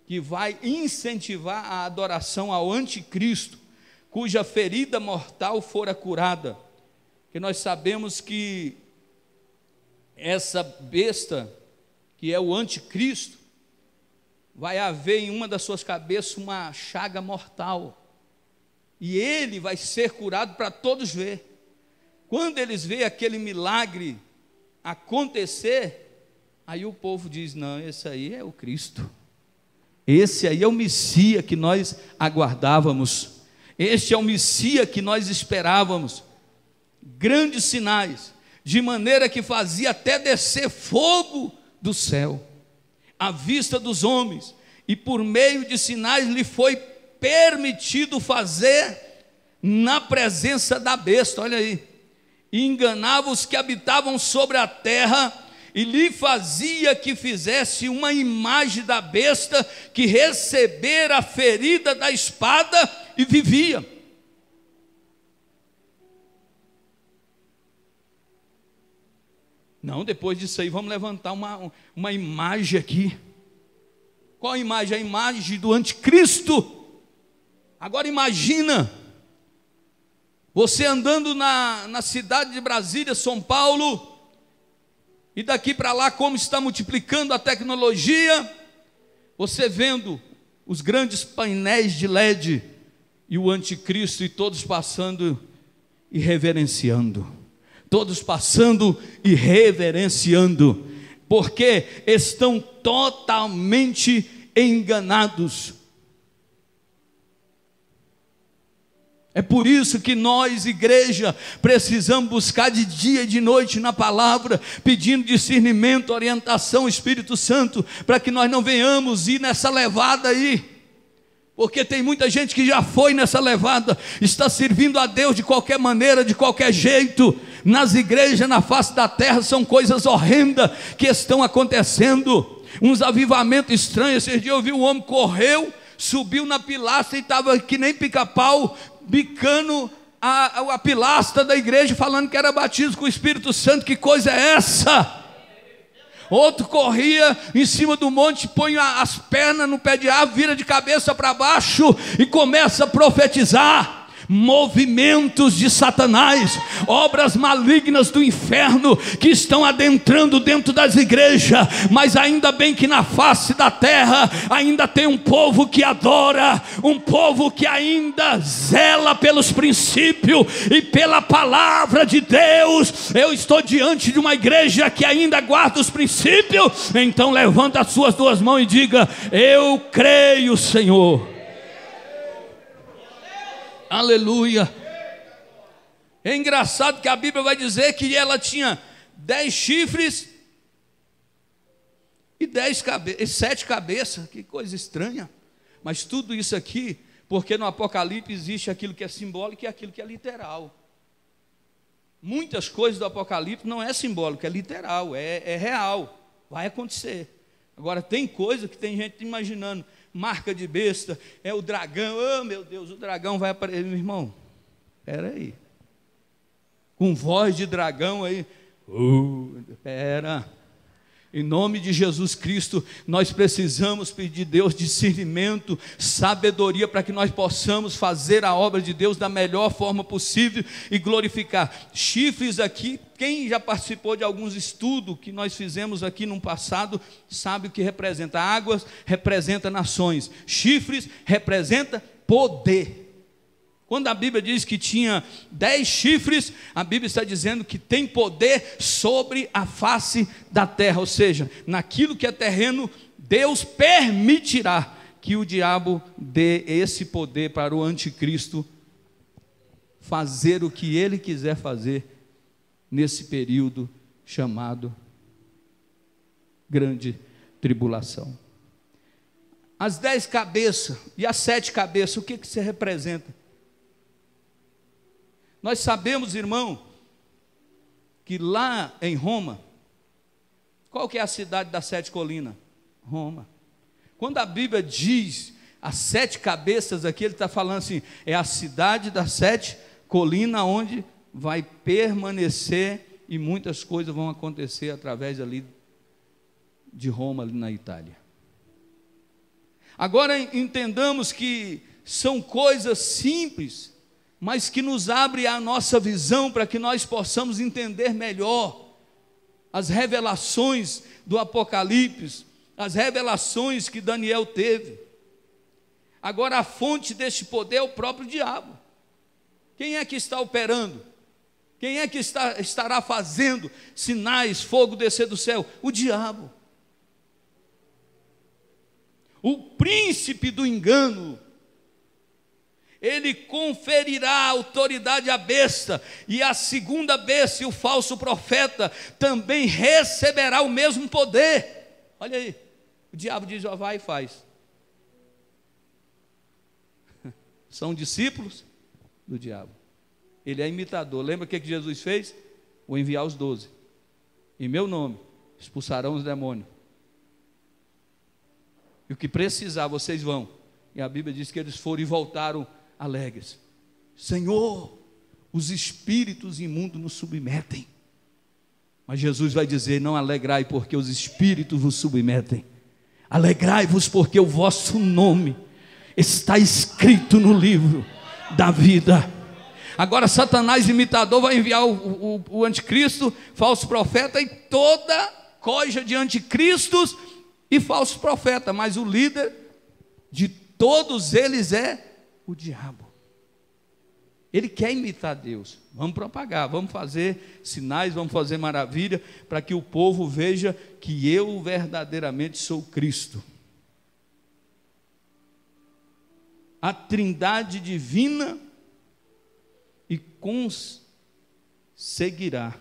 que vai incentivar a adoração ao anticristo, cuja ferida mortal fora curada, que nós sabemos que essa besta, que é o anticristo, vai haver em uma das suas cabeças uma chaga mortal, e ele vai ser curado para todos ver. Quando eles veem aquele milagre acontecer, aí o povo diz, não, esse aí é o Cristo, esse aí é o Messias que nós aguardávamos, este é o Messias que nós esperávamos. Grandes sinais, de maneira que fazia até descer fogo do céu, à vista dos homens, e por meio de sinais lhe foi permitido fazer na presença da besta. Olha aí, e enganava os que habitavam sobre a terra, e lhe fazia que fizesse uma imagem da besta, que recebera a ferida da espada e vivia. Não, depois disso aí vamos levantar uma imagem aqui. Qual a imagem? A imagem do anticristo. Agora imagina você andando na cidade de Brasília, São Paulo, E daqui para lá, como está multiplicando a tecnologia, você vendo os grandes painéis de LED e o anticristo, e todos passando e reverenciando, todos passando e reverenciando, porque estão totalmente enganados. É por isso que nós, igreja, precisamos buscar de dia e de noite na palavra, pedindo discernimento, orientação, Espírito Santo, para que nós não venhamos ir nessa levada aí, porque tem muita gente que já foi nessa levada, está servindo a Deus de qualquer maneira, de qualquer jeito. Nas igrejas, na face da terra, são coisas horrendas que estão acontecendo, uns avivamentos estranhos. Esse dia eu vi um homem, correu, subiu na pilastra e estava que nem pica-pau, bicando a pilastra da igreja, falando que era batismo com o Espírito Santo. Que coisa é essa? Outro corria em cima do monte, põe as pernas no pé de árvore, vira de cabeça para baixo e começa a profetizar. Movimentos de Satanás, obras malignas do inferno que estão adentrando dentro das igrejas. Mas ainda bem que na face da terra ainda tem um povo que adora, um povo que ainda zela pelos princípios e pela palavra de Deus. Eu estou diante de uma igreja que ainda guarda os princípios. Então levanta as suas duas mãos e diga: eu creio, Senhor. Aleluia. É engraçado que a Bíblia vai dizer que ela tinha 10 chifres e 7 cabeças. Que coisa estranha. Mas tudo isso aqui, porque no Apocalipse existe aquilo que é simbólico e aquilo que é literal. Muitas coisas do Apocalipse não é simbólico, é literal, é real, vai acontecer. Agora tem coisa que tem gente imaginando, marca de besta, é o dragão. Oh meu Deus, o dragão vai aparecer. Meu irmão, espera aí, com voz de dragão aí, espera. Em nome de Jesus Cristo, nós precisamos pedir a Deus discernimento, sabedoria, para que nós possamos fazer a obra de Deus da melhor forma possível e glorificar. Chifres aqui, quem já participou de alguns estudos que nós fizemos aqui no passado, sabe o que representa. Águas representa nações, chifres representa poder. Quando a Bíblia diz que tinha 10 chifres, a Bíblia está dizendo que tem poder sobre a face da terra. Ou seja, naquilo que é terreno, Deus permitirá que o diabo dê esse poder para o anticristo fazer o que ele quiser fazer nesse período chamado grande tribulação. As 10 cabeças e as 7 cabeças, o que se representa? Nós sabemos, irmão, que lá em Roma, qual que é a cidade das 7 colinas? Roma. Quando a Bíblia diz as 7 cabeças aqui, ele está falando assim, é a cidade das 7 colinas onde vai permanecer e muitas coisas vão acontecer através ali de Roma, ali na Itália. Agora entendamos que são coisas simples, mas que nos abre a nossa visão para que nós possamos entender melhor as revelações do Apocalipse, as revelações que Daniel teve. Agora a fonte deste poder é o próprio diabo. Quem é que está operando? Quem é que estará fazendo sinais, fogo descer do céu? O diabo. O príncipe do engano. Ele conferirá autoridade à besta, e a segunda besta, e o falso profeta, também receberá o mesmo poder. Olha aí, o diabo diz, ó, vai e faz. São discípulos do diabo. Ele é imitador. Lembra o que Jesus fez? Vou enviar os 12. Em meu nome, expulsarão os demônios. E o que precisar, vocês vão. E a Bíblia diz que eles foram e voltaram alegres. Senhor, os espíritos imundos nos submetem. Mas Jesus vai dizer, não alegrai porque os espíritos vos submetem. Alegrai-vos porque o vosso nome está escrito no livro da vida. Agora Satanás imitador vai enviar o anticristo, falso profeta, e toda coisa de anticristos e falsos profetas, mas o líder de todos eles é o diabo. Ele quer imitar Deus. Vamos propagar, vamos fazer sinais, vamos fazer maravilha, para que o povo veja que eu verdadeiramente sou Cristo. A trindade divina e conseguirá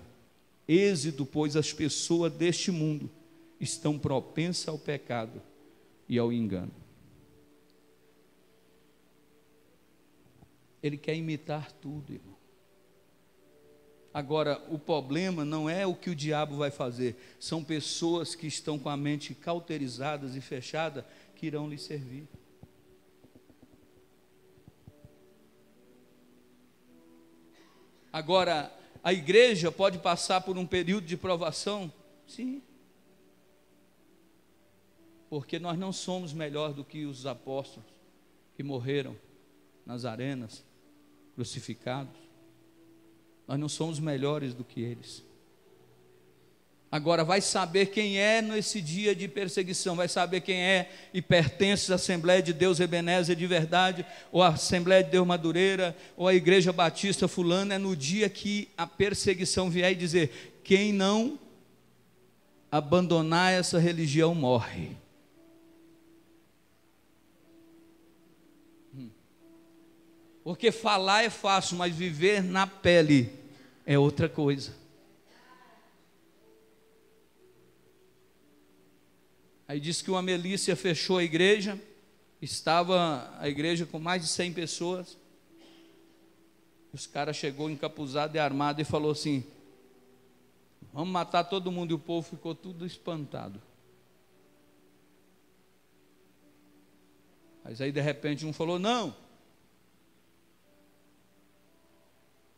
êxito, pois as pessoas deste mundo estão propensas ao pecado e ao engano. Ele quer imitar tudo, irmão. Agora, o problema não é o que o diabo vai fazer, são pessoas que estão com a mente cauterizadas e fechada que irão lhe servir. Agora, a igreja pode passar por um período de provação? Sim. Porque nós não somos melhor do que os apóstolos que morreram nas arenas, crucificados. Nós não somos melhores do que eles. Agora, vai saber quem é nesse dia de perseguição, vai saber quem é e pertence à Assembleia de Deus Ebenezer de verdade, ou à Assembleia de Deus Madureira, ou à Igreja Batista fulana, é no dia que a perseguição vier e dizer: quem não abandonar essa religião morre. Porque falar é fácil, mas viver na pele é outra coisa. Aí diz que uma milícia fechou a igreja, estava a igreja com mais de 100 pessoas, os caras chegou encapuzado e armado e falou assim: vamos matar todo mundo, e o povo ficou tudo espantado. Mas aí de repente um falou: não,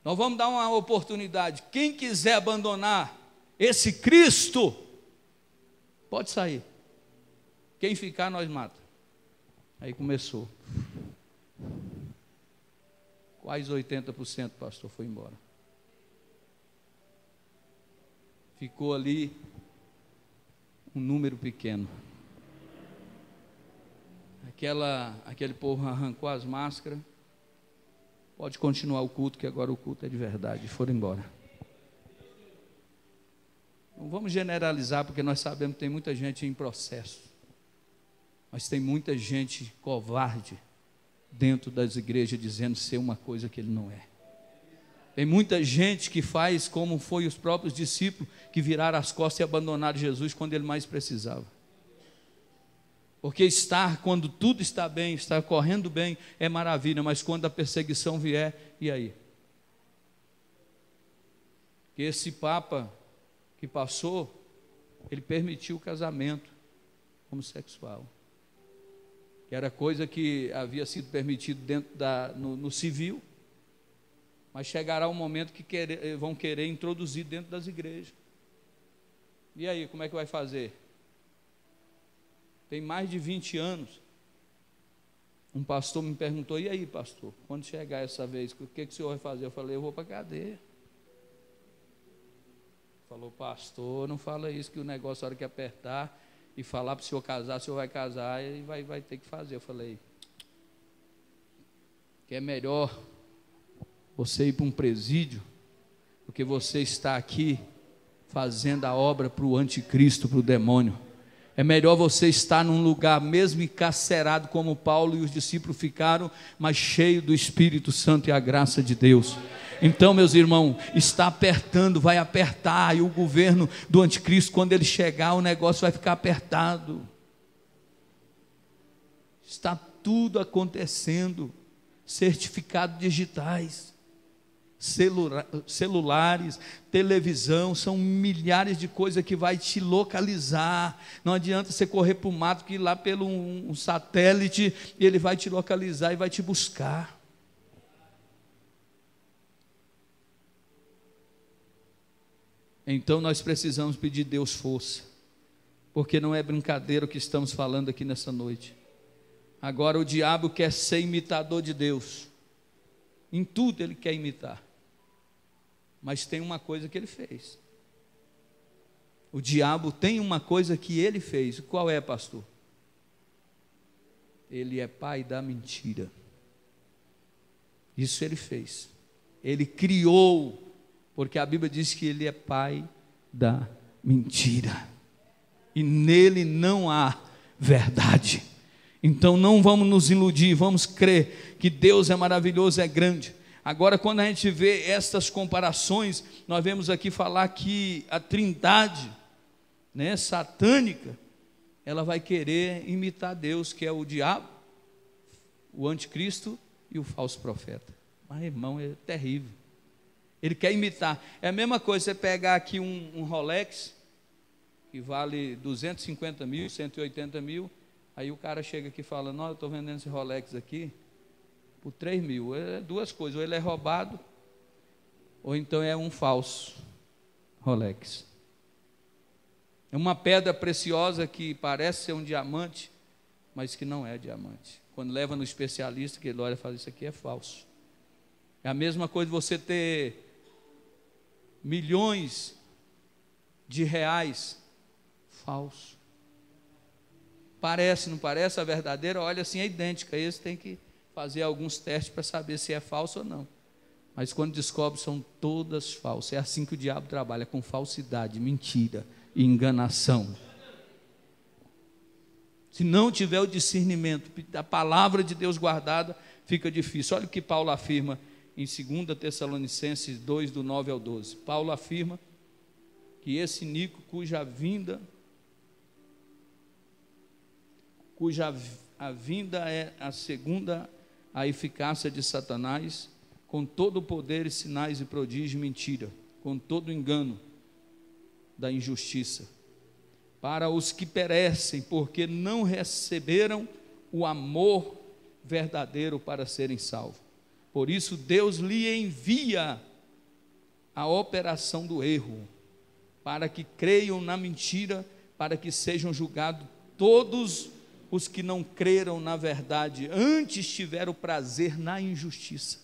nós vamos dar uma oportunidade, quem quiser abandonar esse Cristo, pode sair. Quem ficar, nós mata. Aí começou. Quase 80%, pastor, foi embora. Ficou ali um número pequeno. Aquele povo arrancou as máscaras. Pode continuar o culto, que agora o culto é de verdade. Foram embora. Não vamos generalizar, porque nós sabemos que tem muita gente em processo. Mas tem muita gente covarde dentro das igrejas dizendo ser uma coisa que ele não é. Tem muita gente que faz como foi os próprios discípulos, que viraram as costas e abandonaram Jesus quando ele mais precisava. Porque quando tudo está bem, está correndo bem, é maravilha, mas quando a perseguição vier, e aí? Que esse Papa que passou, ele permitiu o casamento homossexual. Que era coisa que havia sido permitido no civil, mas chegará um momento que vão querer introduzir dentro das igrejas. E aí, como é que vai fazer? Tem mais de 20 anos, um pastor me perguntou: e aí, pastor, quando chegar essa vez, o que o senhor vai fazer? Eu falei: eu vou para a cadeia. Falou: pastor, não fala isso, que o negócio, a hora que apertar e falar para o senhor casar, o senhor vai casar e vai ter que fazer. Eu falei que é melhor você ir para um presídio do que você estar aqui fazendo a obra para o anticristo, para o demônio. É melhor você estar num lugar mesmo encarcerado como Paulo e os discípulos ficaram, mas cheio do Espírito Santo e a graça de Deus. Então, meus irmãos, está apertando, vai apertar, e o governo do anticristo, quando ele chegar, o negócio vai ficar apertado. Está tudo acontecendo. Certificados digitais, celulares, televisão, são milhares de coisas que vai te localizar. Não adianta você correr para o mato, que ir lá pelo um satélite, ele vai te localizar e vai te buscar. Então nós precisamos pedir a Deus força, porque não é brincadeira o que estamos falando aqui nessa noite. Agora o diabo quer ser imitador de Deus. Em tudo ele quer imitar. Mas tem uma coisa que ele fez. O diabo tem uma coisa que ele fez. Qual é, pastor? Ele é pai da mentira. Isso ele fez. Ele criou, porque a Bíblia diz que ele é pai da mentira. E nele não há verdade. Então não vamos nos iludir, vamos crer que Deus é maravilhoso, é grande. Agora, quando a gente vê estas comparações, nós vemos aqui falar que a trindade, né, satânica, ela vai querer imitar Deus, que é o diabo, o anticristo e o falso profeta. Mas, irmão, é terrível. Ele quer imitar. É a mesma coisa você pegar aqui um Rolex, que vale 250 mil, 180 mil, aí o cara chega aqui e fala, não, eu estou vendendo esse Rolex aqui por 3 mil. É duas coisas, ou ele é roubado, ou então é um falso Rolex. É uma pedra preciosa que parece ser um diamante, mas que não é diamante. Quando leva no especialista, que ele olha e fala, isso aqui é falso. É a mesma coisa você ter milhões de reais falso. Parece, não parece a verdadeira? Olha assim, é idêntica. Esse tem que fazer alguns testes para saber se é falso ou não. Mas quando descobre, são todas falsas. É assim que o diabo trabalha, com falsidade, mentira e enganação. Se não tiver o discernimento da palavra de Deus guardada, fica difícil. Olha o que Paulo afirma em 2 Tessalonicenses 2, do 9 ao 12. Paulo afirma que esse Nico, cuja a vinda é a segunda a eficácia de Satanás, com todo o poder e sinais e prodígio e mentira, com todo o engano da injustiça, para os que perecem, porque não receberam o amor verdadeiro para serem salvos. Por isso Deus lhe envia a operação do erro, para que creiam na mentira, para que sejam julgados todos os que não creram na verdade, antes tiveram prazer na injustiça.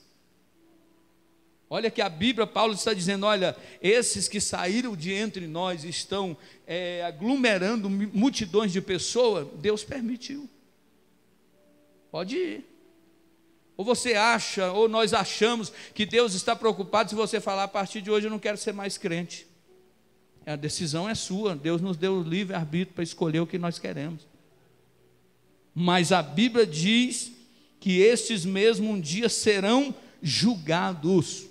Olha que a Bíblia, Paulo está dizendo, olha, esses que saíram de entre nós, estão aglomerando multidões de pessoas, Deus permitiu. Pode ir. Ou você acha, ou nós achamos que Deus está preocupado se você falar, a partir de hoje eu não quero ser mais crente. A decisão é sua, Deus nos deu o livre-arbítrio para escolher o que nós queremos. Mas a Bíblia diz que estes mesmo um dia serão julgados,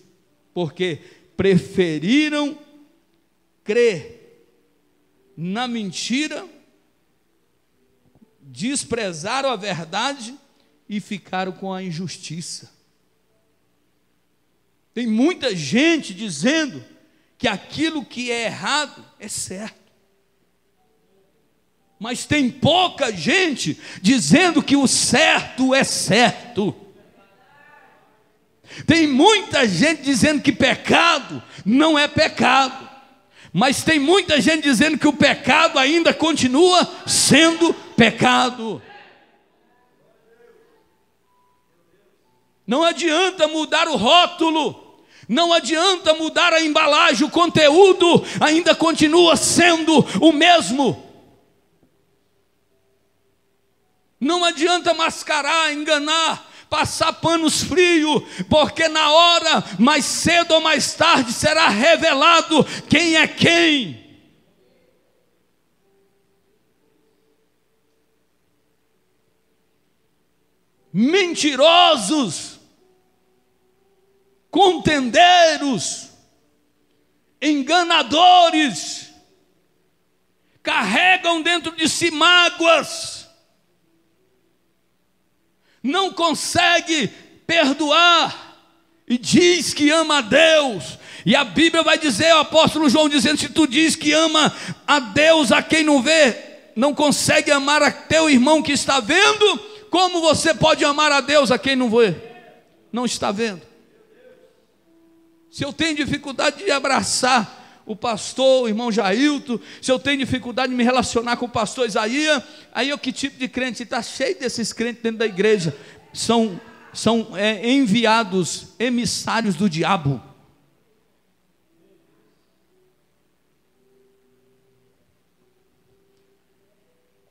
porque preferiram crer na mentira, desprezaram a verdade e ficaram com a injustiça. Tem muita gente dizendo que aquilo que é errado é certo. Mas tem pouca gente dizendo que o certo é certo. Tem muita gente dizendo que pecado não é pecado. Mas tem muita gente dizendo que o pecado ainda continua sendo pecado. Não adianta mudar o rótulo, não adianta mudar a embalagem, o conteúdo ainda continua sendo o mesmo. Não adianta mascarar, enganar, passar panos frios, porque na hora, mais cedo ou mais tarde, será revelado quem é quem. Mentirosos, contendeiros, enganadores, carregam dentro de si mágoas, não consegue perdoar, e diz que ama a Deus, e a Bíblia vai dizer, o apóstolo João dizendo, se tu diz que ama a Deus, a quem não vê, não consegue amar a teu irmão que está vendo, como você pode amar a Deus a quem não vê, não está vendo? Se eu tenho dificuldade de abraçar o pastor, o irmão Jailton, se eu tenho dificuldade de me relacionar com o pastor Isaías, aí que tipo de crente? Está cheio desses crentes dentro da igreja, são são enviados, emissários do diabo.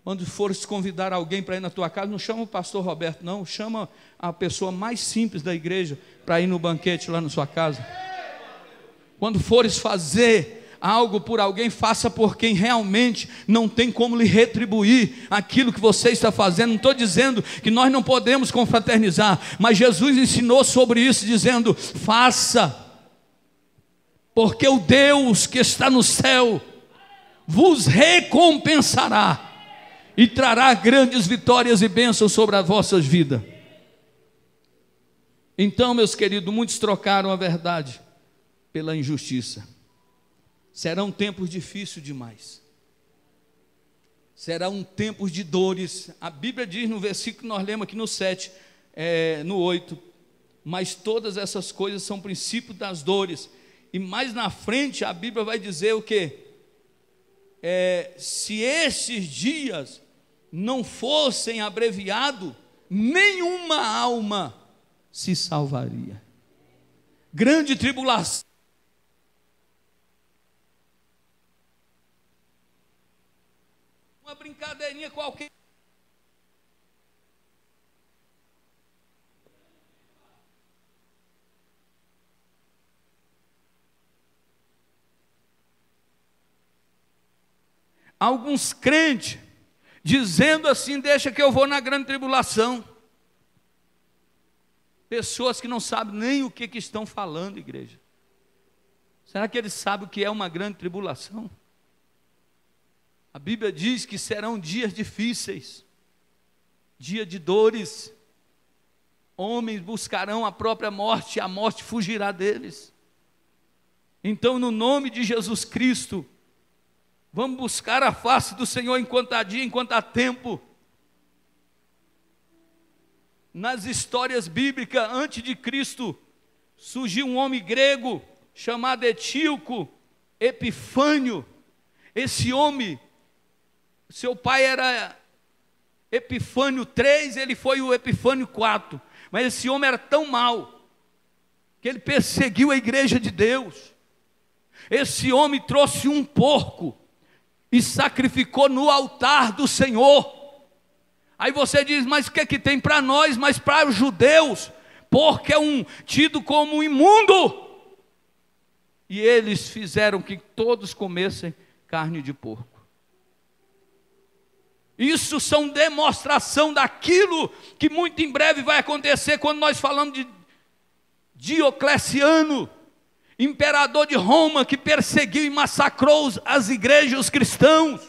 Quando fores convidar alguém para ir na tua casa, não chama o pastor Roberto, não, chama a pessoa mais simples da igreja para ir no banquete lá na sua casa. Quando fores fazer algo por alguém, faça por quem realmente não tem como lhe retribuir aquilo que você está fazendo. Não estou dizendo que nós não podemos confraternizar, mas Jesus ensinou sobre isso, dizendo: faça, porque o Deus que está no céu vos recompensará e trará grandes vitórias e bênçãos sobre as vossas vidas. Então, meus queridos, muitos trocaram a verdade pela injustiça. Serão tempos difíceis demais. Serão tempos de dores. A Bíblia diz no versículo que nós lemos aqui no 7, no 8, mas todas essas coisas são princípios das dores. E mais na frente a Bíblia vai dizer o quê? Se esses dias não fossem abreviados, nenhuma alma se salvaria. Grande tribulação. Uma brincadeirinha qualquer. Alguns crentes dizendo assim: deixa que eu vou na grande tribulação. Pessoas que não sabem nem o que estão falando, igreja. Será que eles sabem o que é uma grande tribulação? A Bíblia diz que serão dias difíceis, dia de dores. Homens buscarão a própria morte, e a morte fugirá deles. Então, no nome de Jesus Cristo, vamos buscar a face do Senhor enquanto há dia, enquanto há tempo. Nas histórias bíblicas, antes de Cristo, surgiu um homem grego chamado Etíoco Epifânio. Esse homem, seu pai era Epifânio III, ele foi o Epifânio IV. Mas esse homem era tão mau que ele perseguiu a igreja de Deus. Esse homem trouxe um porco e sacrificou no altar do Senhor. Aí você diz: mas o que é que tem para nós? Mas para os judeus, porco é tido como imundo. E eles fizeram que todos comessem carne de porco. Isso são demonstração daquilo que muito em breve vai acontecer quando nós falamos de Diocleciano, imperador de Roma, que perseguiu e massacrou as igrejas cristãos.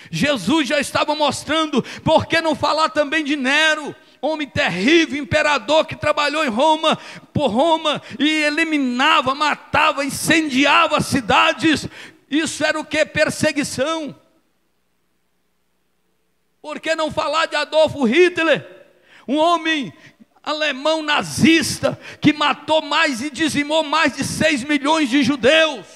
Jesus já estava mostrando. Por que não falar também de Nero, homem terrível, imperador que trabalhou em Roma, por Roma, e eliminava, matava, incendiava cidades. Isso era o que? Perseguição. Por que não falar de Adolfo Hitler, um homem alemão nazista, que matou mais e dizimou mais de 6 milhões de judeus?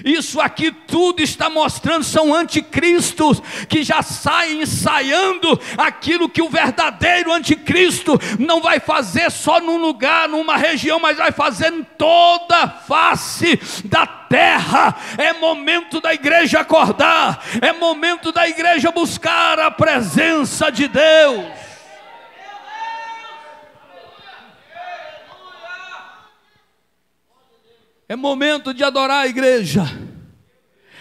Isso aqui tudo está mostrando, são anticristos, que já saem ensaiando aquilo que o verdadeiro anticristo não vai fazer só num lugar, numa região, mas vai fazer em toda a face da terra. É momento da igreja acordar, é momento da igreja buscar a presença de Deus. É momento de adorar a igreja.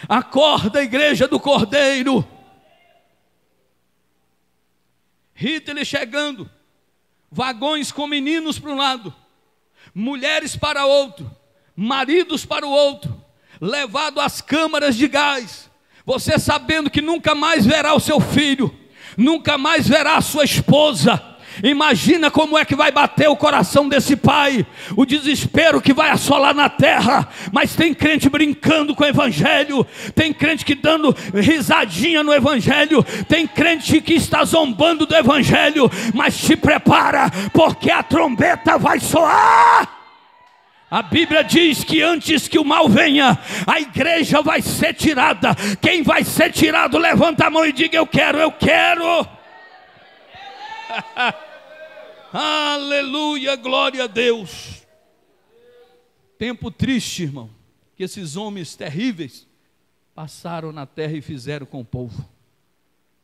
Acorda, a igreja do Cordeiro. Hitler chegando, vagões com meninos para um lado, mulheres para outro, maridos para o outro, levado às câmaras de gás. Você sabendo que nunca mais verá o seu filho, nunca mais verá a sua esposa. Imagina como é que vai bater o coração desse pai, o desespero que vai assolar na terra. Mas tem crente brincando com o evangelho, tem crente que dando risadinha no evangelho, tem crente que está zombando do evangelho. Mas te prepara, porque a trombeta vai soar. A Bíblia diz que antes que o mal venha, a igreja vai ser tirada. Quem vai ser tirado, levanta a mão e diga: eu quero, eu quero. Aleluia, glória a Deus. Tempo triste, irmão, que esses homens terríveis passaram na terra e fizeram com o povo.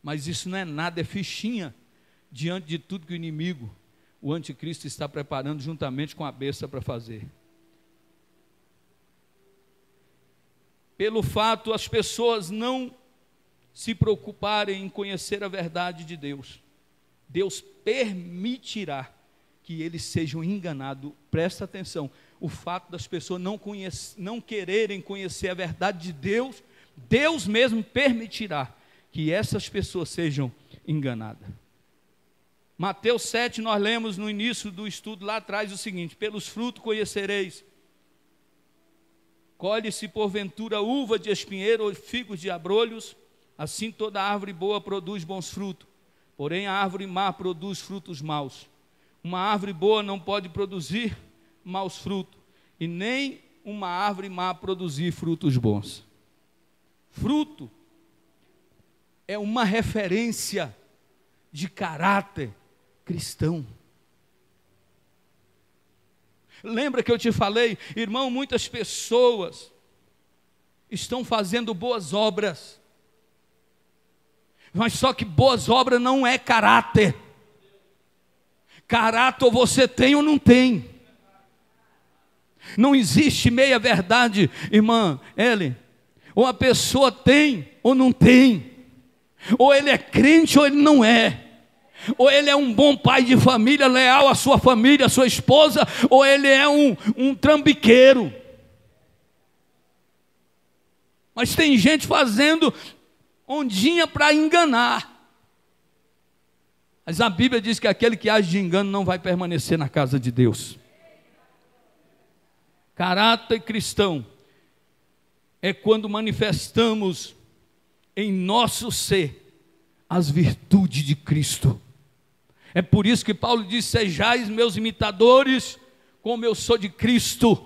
Mas isso não é nada, é fichinha diante de tudo que o inimigo, o anticristo, está preparando juntamente com a besta para fazer. Pelo fato as pessoas não se preocuparem em conhecer a verdade de Deus, Deus permitirá que eles sejam enganados. Presta atenção, o fato das pessoas não quererem conhecer a verdade de Deus, Deus mesmo permitirá que essas pessoas sejam enganadas. Mateus 7, nós lemos no início do estudo lá atrás o seguinte: pelos frutos conhecereis. Colhe-se porventura uva de espinheiro ou figos de abrolhos, assim toda árvore boa produz bons frutos, porém a árvore má produz frutos maus. Uma árvore boa não pode produzir maus frutos, e nem uma árvore má produzir frutos bons. Fruto é uma referência de caráter cristão. Lembra que eu te falei, irmão, muitas pessoas estão fazendo boas obras, mas só que boas obras não é caráter. Caráter ou você tem ou não tem. Não existe meia verdade, irmã Ellen. Ou a pessoa tem ou não tem. Ou ele é crente ou ele não é. Ou ele é um bom pai de família, leal à sua família, à sua esposa, ou ele é um trambiqueiro. Mas tem gente fazendo ondinha para enganar. Mas a Bíblia diz que aquele que age de engano não vai permanecer na casa de Deus. Caráter cristão é quando manifestamos em nosso ser as virtudes de Cristo. É por isso que Paulo diz: sejais meus imitadores, como eu sou de Cristo.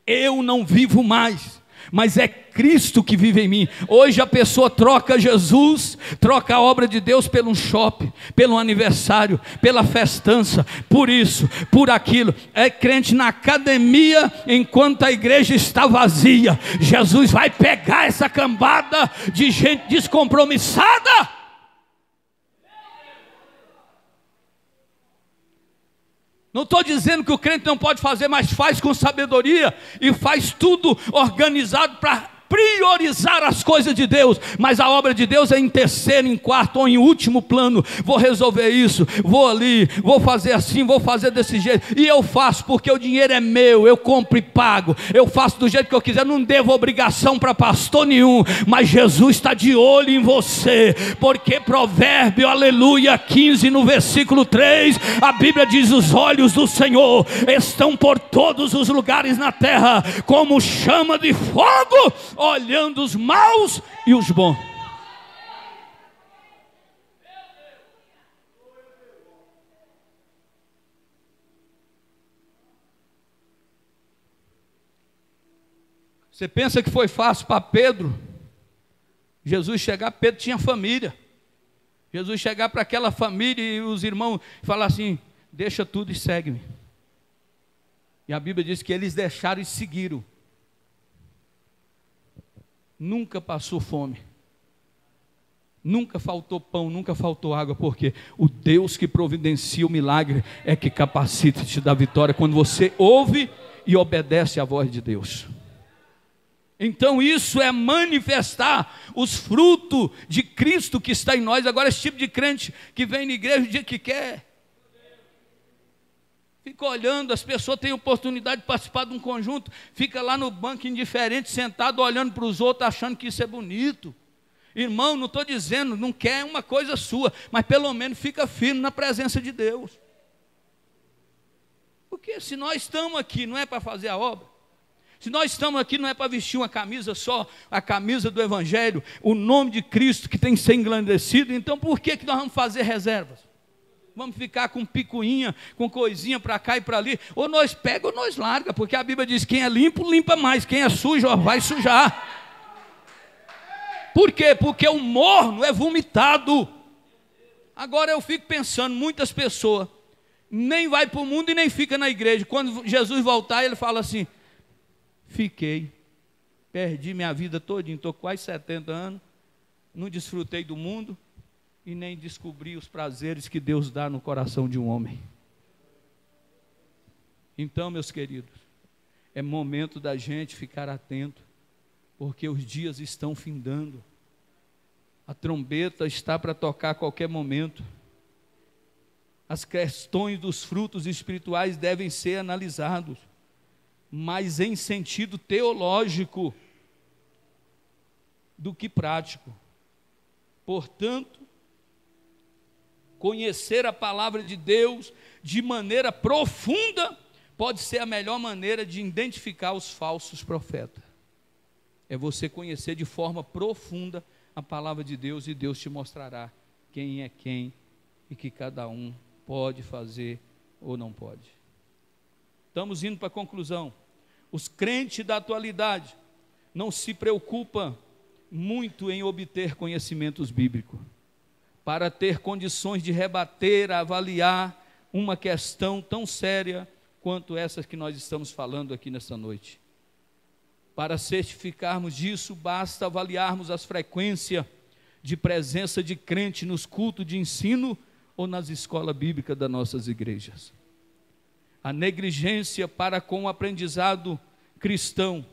Eu não vivo mais, mas é Cristo que vive em mim. Hoje a pessoa troca Jesus, troca a obra de Deus pelo shopping, pelo aniversário, pela festança, por isso, por aquilo. É crente na academia enquanto a igreja está vazia. Jesus vai pegar essa cambada de gente descompromissada. Não estou dizendo que o crente não pode fazer, mas faz com sabedoria e faz tudo organizado para priorizar as coisas de Deus. Mas a obra de Deus é em terceiro, em quarto ou em último plano. Vou resolver isso, vou ali, vou fazer assim, vou fazer desse jeito. E eu faço porque o dinheiro é meu, eu compro e pago. Eu faço do jeito que eu quiser, não devo obrigação para pastor nenhum. Mas Jesus está de olho em você, porque Provérbio, aleluia, 15 no versículo 3, a Bíblia diz: os olhos do Senhor estão por todos os lugares na terra, como chama de fogo, olhando os maus e os bons. Você pensa que foi fácil para Pedro? Jesus chegar, Pedro tinha família. Jesus chegar para aquela família e os irmãos falar assim: deixa tudo e segue-me. E a Bíblia diz que eles deixaram e seguiram. Nunca passou fome, nunca faltou pão, nunca faltou água, porque o Deus que providencia o milagre é que capacita e te dá vitória quando você ouve e obedece à voz de Deus. Então isso é manifestar os frutos de Cristo que está em nós. Agora esse tipo de crente que vem na igreja o dia que quer, fica olhando, as pessoas têm oportunidade de participar de um conjunto, fica lá no banco indiferente, sentado, olhando para os outros, achando que isso é bonito. Irmão, não estou dizendo, não quer uma coisa sua, mas pelo menos fica firme na presença de Deus. Porque se nós estamos aqui, não é para fazer a obra. Se nós estamos aqui, não é para vestir uma camisa só, a camisa do Evangelho, o nome de Cristo que tem que ser engrandecido. Então por que nós vamos fazer reservas? Vamos ficar com picuinha, com coisinha para cá e para ali. Ou nós pega ou nós larga, porque a Bíblia diz: quem é limpo, limpa mais. Quem é sujo, vai sujar. Por quê? Porque o morno é vomitado. Agora eu fico pensando, muitas pessoas nem vai para o mundo e nem fica na igreja. Quando Jesus voltar, ele fala assim: fiquei, perdi minha vida todinha, estou quase 70 anos, não desfrutei do mundo e nem descobri os prazeres que Deus dá no coração de um homem. Então, meus queridos, é momento da gente ficar atento, porque os dias estão findando, a trombeta está para tocar a qualquer momento. As questões dos frutos espirituais devem ser analisados, mas em sentido teológico do que prático. Portanto, conhecer a palavra de Deus de maneira profunda pode ser a melhor maneira de identificar os falsos profetas. É você conhecer de forma profunda a palavra de Deus, e Deus te mostrará quem é quem e que cada um pode fazer ou não pode. Estamos indo para a conclusão. Os crentes da atualidade não se preocupam muito em obter conhecimentos bíblicos, para ter condições de rebater, avaliar uma questão tão séria quanto essa que nós estamos falando aqui nessa noite. Para certificarmos disso, basta avaliarmos as frequências de presença de crente nos cultos de ensino ou nas escolas bíblicas das nossas igrejas. A negligência para com o aprendizado cristão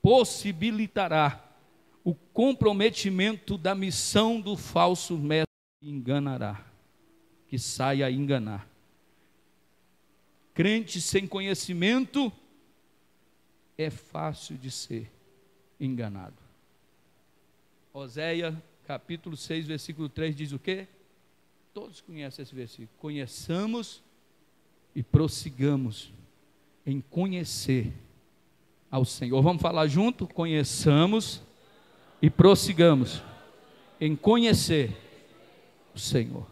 possibilitará o comprometimento da missão do falso mestre que enganará, que saia a enganar. Crente sem conhecimento é fácil de ser enganado. Oséias capítulo 6, versículo 3 diz o quê? Todos conhecem esse versículo. Conheçamos e prossigamos em conhecer ao Senhor. Vamos falar junto? Conheçamos e prossigamos em conhecer o Senhor.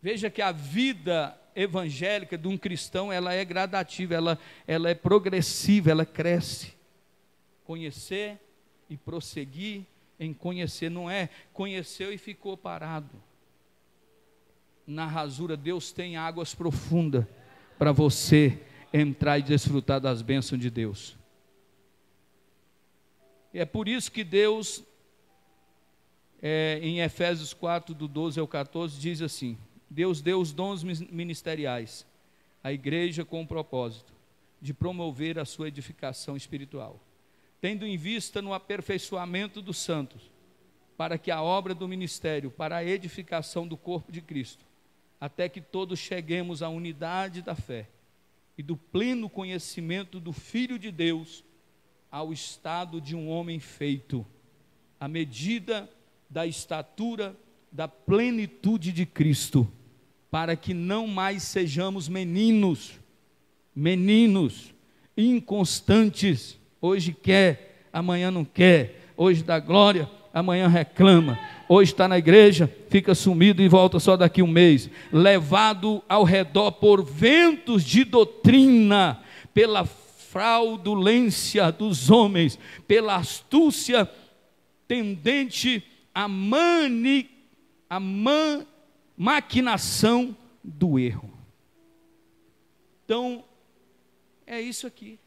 Veja que a vida evangélica de um cristão, ela é gradativa, ela é progressiva, ela cresce. Conhecer e prosseguir em conhecer, não é conheceu e ficou parado. Na rasura, Deus tem águas profundas para você entrar e desfrutar das bênçãos de Deus. E é por isso que Deus, em Efésios 4, do 12 ao 14, diz assim: Deus deu os dons ministeriais à igreja com o propósito de promover a sua edificação espiritual, tendo em vista no aperfeiçoamento dos santos, para que a obra do ministério, para a edificação do corpo de Cristo, até que todos cheguemos à unidade da fé e do pleno conhecimento do Filho de Deus, ao estado de um homem feito, à medida da estatura da plenitude de Cristo, para que não mais sejamos meninos inconstantes, hoje quer, amanhã não quer, hoje dá glória, amanhã reclama, hoje está na igreja, fica sumido e volta só daqui um mês, levado ao redor por ventos de doutrina, pela fraudulência dos homens, pela astúcia tendente à maquinação do erro. Então, é isso aqui.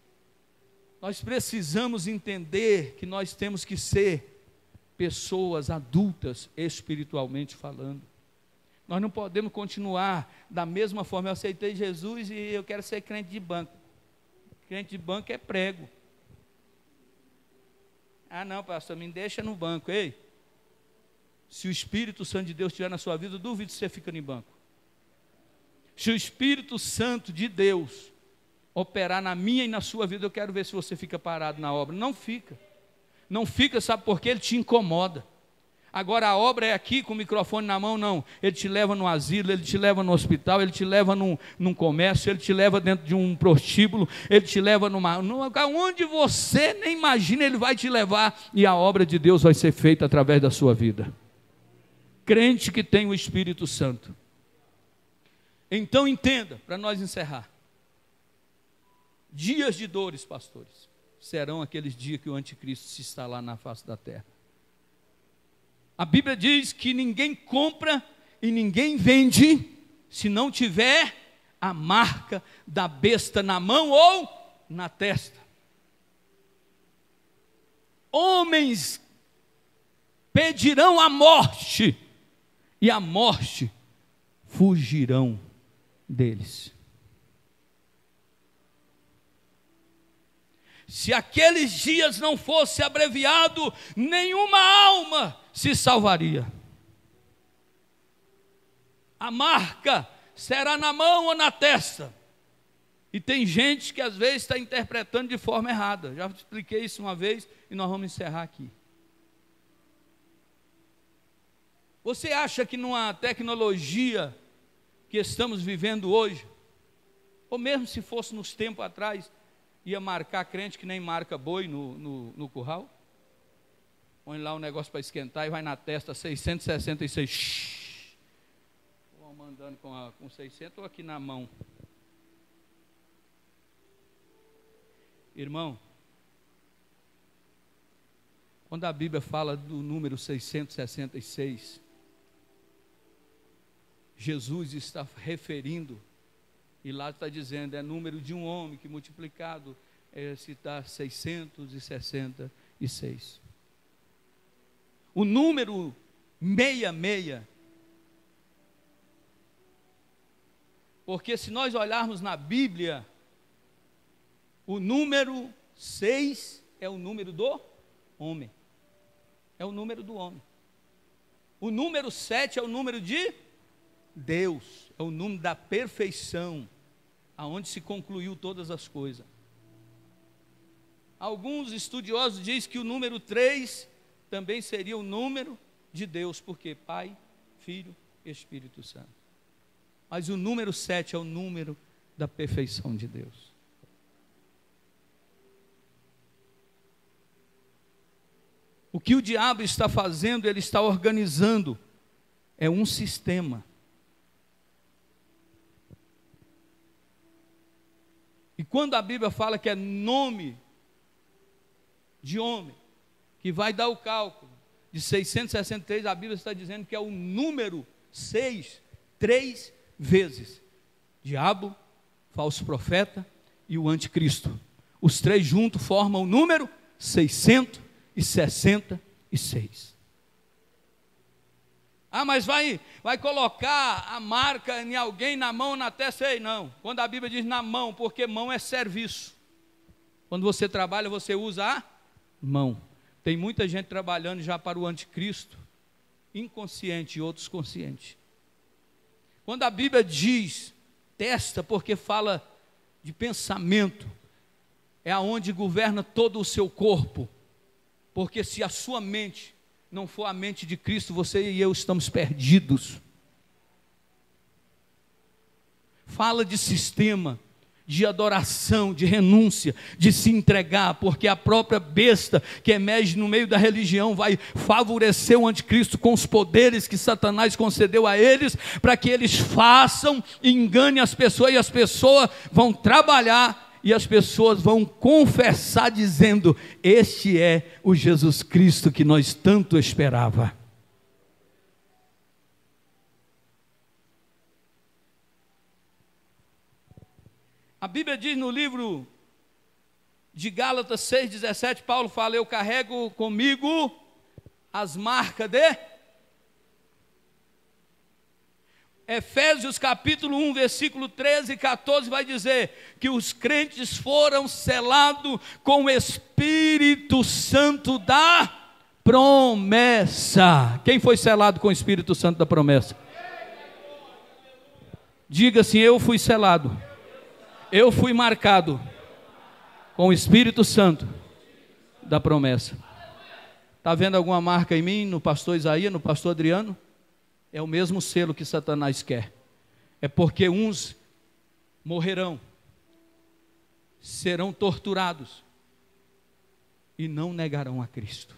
Nós precisamos entender que nós temos que ser pessoas adultas, espiritualmente falando. Nós não podemos continuar da mesma forma. Eu aceitei Jesus e eu quero ser crente de banco. Crente de banco é prego. Ah não, pastor, me deixa no banco. Ei, se o Espírito Santo de Deus estiver na sua vida, eu duvido que você fica no banco. Se o Espírito Santo de Deus operar na minha e na sua vida, eu quero ver se você fica parado na obra. Não fica. Não fica, sabe por quê? Ele te incomoda. Agora a obra é aqui com o microfone na mão, não. Ele te leva no asilo, ele te leva no hospital, ele te leva num comércio, ele te leva dentro de um prostíbulo, ele te leva num lugar onde você nem imagina, ele vai te levar, e a obra de Deus vai ser feita através da sua vida. Crente que tem o Espírito Santo. Então entenda, para nós encerrar. Dias de dores, pastores, serão aqueles dias que o anticristo se instalar na face da terra. A Bíblia diz que ninguém compra e ninguém vende se não tiver a marca da besta na mão ou na testa. Homens pedirão a morte, e a morte fugirão deles. Se aqueles dias não fosse abreviado, nenhuma alma se salvaria. A marca será na mão ou na testa. E tem gente que às vezes está interpretando de forma errada. Já expliquei isso uma vez e nós vamos encerrar aqui. Você acha que numa tecnologia que estamos vivendo hoje, ou mesmo se fosse nos tempos atrás, ia marcar crente que nem marca boi no curral? Põe lá um negócio para esquentar e vai na testa 666. Vou mandando com 600 ou aqui na mão. Irmão, quando a Bíblia fala do número 666, Jesus está referindo, e lá está dizendo, é número de um homem que multiplicado se dá 666. O número 66, porque se nós olharmos na Bíblia, o número 6 é o número do homem. É o número do homem. O número 7 é o número de Deus. É o número da perfeição, aonde se concluiu todas as coisas. Alguns estudiosos dizem que o número 3 também seria o número de Deus, porque Pai, Filho e Espírito Santo. Mas o número 7 é o número da perfeição de Deus. O que o diabo está fazendo, ele está organizando, é um sistema. E quando a Bíblia fala que é nome de homem, que vai dar o cálculo de 663, a Bíblia está dizendo que é o número 6, 3 vezes. Diabo, falso profeta e o anticristo. Os três juntos formam o número 666. Ah, mas vai colocar a marca em alguém na mão, na testa? Ei, não. Quando a Bíblia diz na mão, porque mão é serviço. Quando você trabalha, você usa a mão. Tem muita gente trabalhando já para o anticristo, inconsciente e outros conscientes. Quando a Bíblia diz testa, porque fala de pensamento, é aonde governa todo o seu corpo. Porque se a sua mente não for a mente de Cristo, você e eu estamos perdidos. Fala de sistema, de adoração, de renúncia, de se entregar, porque a própria besta que emerge no meio da religião vai favorecer o anticristo com os poderes que Satanás concedeu a eles, para que eles façam, enganem as pessoas, e as pessoas vão trabalhar, e as pessoas vão confessar dizendo: este é o Jesus Cristo que nós tanto esperava. A Bíblia diz no livro de Gálatas 6,17, Paulo fala: eu carrego comigo as marcas de... Efésios capítulo 1, versículo 13 e 14 vai dizer que os crentes foram selados com o Espírito Santo da promessa. Quem foi selado com o Espírito Santo da promessa? Diga assim: eu fui selado, eu fui marcado com o Espírito Santo da promessa. Está vendo alguma marca em mim, no pastor Isaías, no pastor Adriano? É o mesmo selo que Satanás quer. É porque uns morrerão, serão torturados e não negarão a Cristo.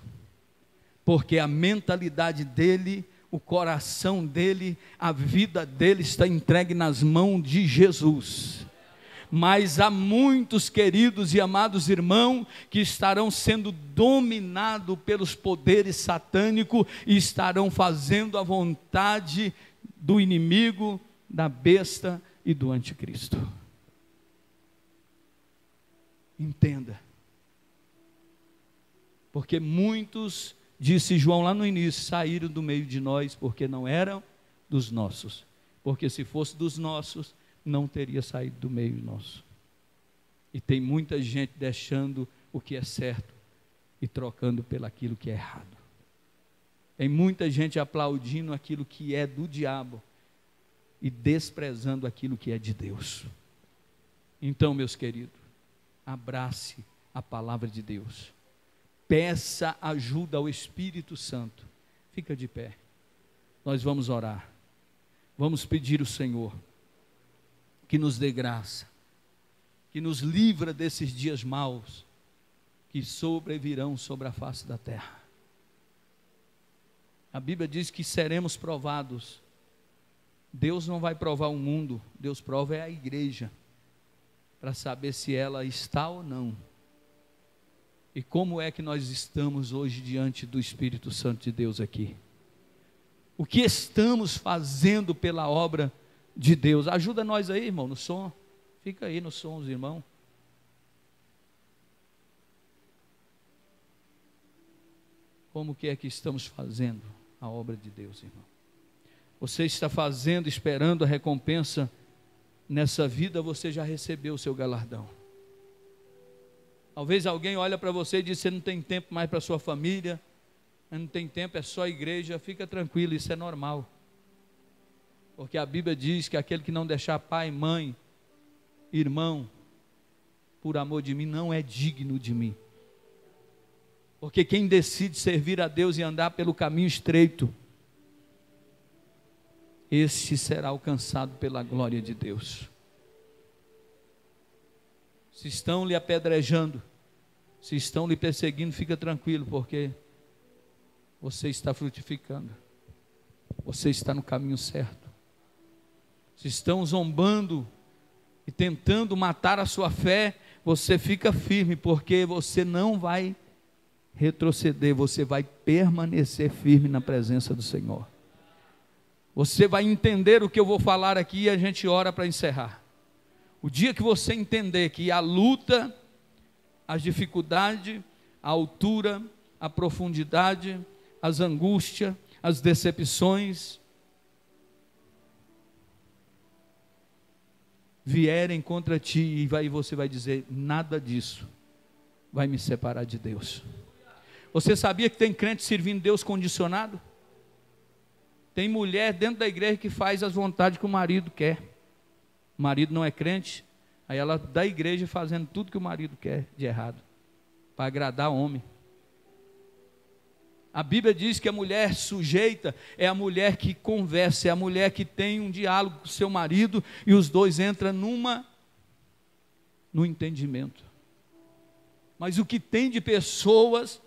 Porque a mentalidade dele, o coração dele, a vida dele está entregue nas mãos de Jesus. Mas há muitos queridos e amados irmãos que estarão sendo dominados pelos poderes satânicos e estarão fazendo a vontade do inimigo, da besta e do anticristo. Entenda. Porque muitos, disse João lá no início, saíram do meio de nós porque não eram dos nossos. Porque se fosse dos nossos, não teria saído do meio nosso. E tem muita gente deixando o que é certo e trocando pelo aquilo que é errado. Tem muita gente aplaudindo aquilo que é do diabo e desprezando aquilo que é de Deus. Então, meus queridos, abrace a palavra de Deus. Peça ajuda ao Espírito Santo. Fica de pé. Nós vamos orar. Vamos pedir ao Senhor que nos dê graça, que nos livra desses dias maus que sobrevirão sobre a face da terra. A Bíblia diz que seremos provados. Deus não vai provar o mundo, Deus prova é a igreja, para saber se ela está ou não. E como é que nós estamos hoje diante do Espírito Santo de Deus aqui? O que estamos fazendo pela obra de Deus? Ajuda nós aí, irmão, no som. Fica aí no som, os irmãos. Como que é que estamos fazendo a obra de Deus, irmão? Você está fazendo, esperando a recompensa nessa vida, você já recebeu o seu galardão. Talvez alguém olhe para você e diz, você não tem tempo mais para sua família, não tem tempo, é só a igreja. Fica tranquilo, isso é normal. Porque a Bíblia diz que aquele que não deixar pai, mãe, irmão, por amor de mim, não é digno de mim. Porque quem decide servir a Deus e andar pelo caminho estreito, este será alcançado pela glória de Deus. Se estão lhe apedrejando, se estão lhe perseguindo, fica tranquilo, porque você está frutificando, você está no caminho certo. Se estão zombando e tentando matar a sua fé, você fica firme, porque você não vai retroceder, você vai permanecer firme na presença do Senhor. Você vai entender o que eu vou falar aqui e a gente ora para encerrar. O dia que você entender que a luta, as dificuldades, a altura, a profundidade, as angústias, as decepções vierem contra ti, e você vai dizer, nada disso vai me separar de Deus. Você sabia que tem crente servindo Deus condicionado? Tem mulher dentro da igreja que faz as vontades que o marido quer. O marido não é crente, aí ela da igreja fazendo tudo que o marido quer de errado, para agradar o homem. A Bíblia diz que a mulher sujeita é a mulher que conversa, é a mulher que tem um diálogo com o seu marido e os dois entram no entendimento. Mas o que tem de pessoas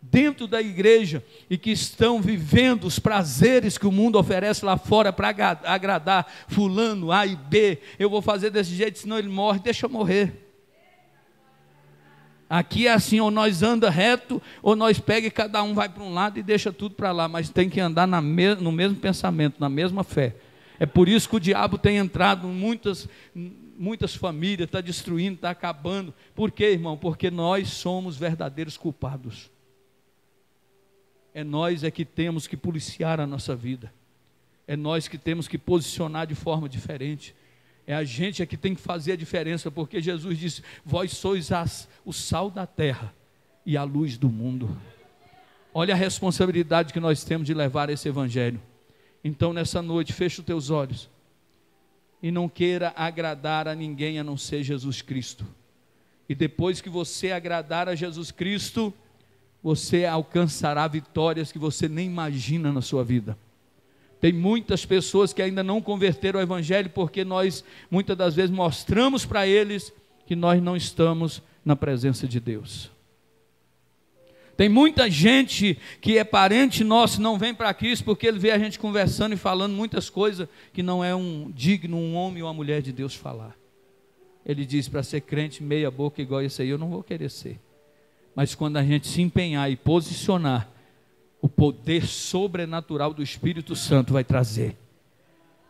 dentro da igreja e que estão vivendo os prazeres que o mundo oferece lá fora para agradar fulano, A e B, eu vou fazer desse jeito, senão ele morre, deixa eu morrer. Aqui é assim, ou nós anda reto, ou nós pega e cada um vai para um lado e deixa tudo para lá, mas tem que andar no mesmo pensamento, na mesma fé. É por isso que o diabo tem entrado em muitas famílias, está destruindo, está acabando. Por quê, irmão? Porque nós somos verdadeiros culpados. É nós que temos que policiar a nossa vida. É nós que temos que posicionar de forma diferente. É a gente que tem que fazer a diferença, porque Jesus disse, vós sois o sal da terra e a luz do mundo. Olha a responsabilidade que nós temos de levar esse evangelho. Então nessa noite, fecha os teus olhos e não queira agradar a ninguém a não ser Jesus Cristo. E depois que você agradar a Jesus Cristo, você alcançará vitórias que você nem imagina na sua vida. Tem muitas pessoas que ainda não converteram ao Evangelho, porque nós, muitas das vezes, mostramos para eles que nós não estamos na presença de Deus. Tem muita gente que é parente nosso, não vem para Cristo, porque ele vê a gente conversando e falando muitas coisas que não é digno um homem ou uma mulher de Deus falar. Ele diz, para ser crente meia boca igual esse aí, eu não vou querer ser. Mas quando a gente se empenhar e posicionar, o poder sobrenatural do Espírito Santo vai trazer.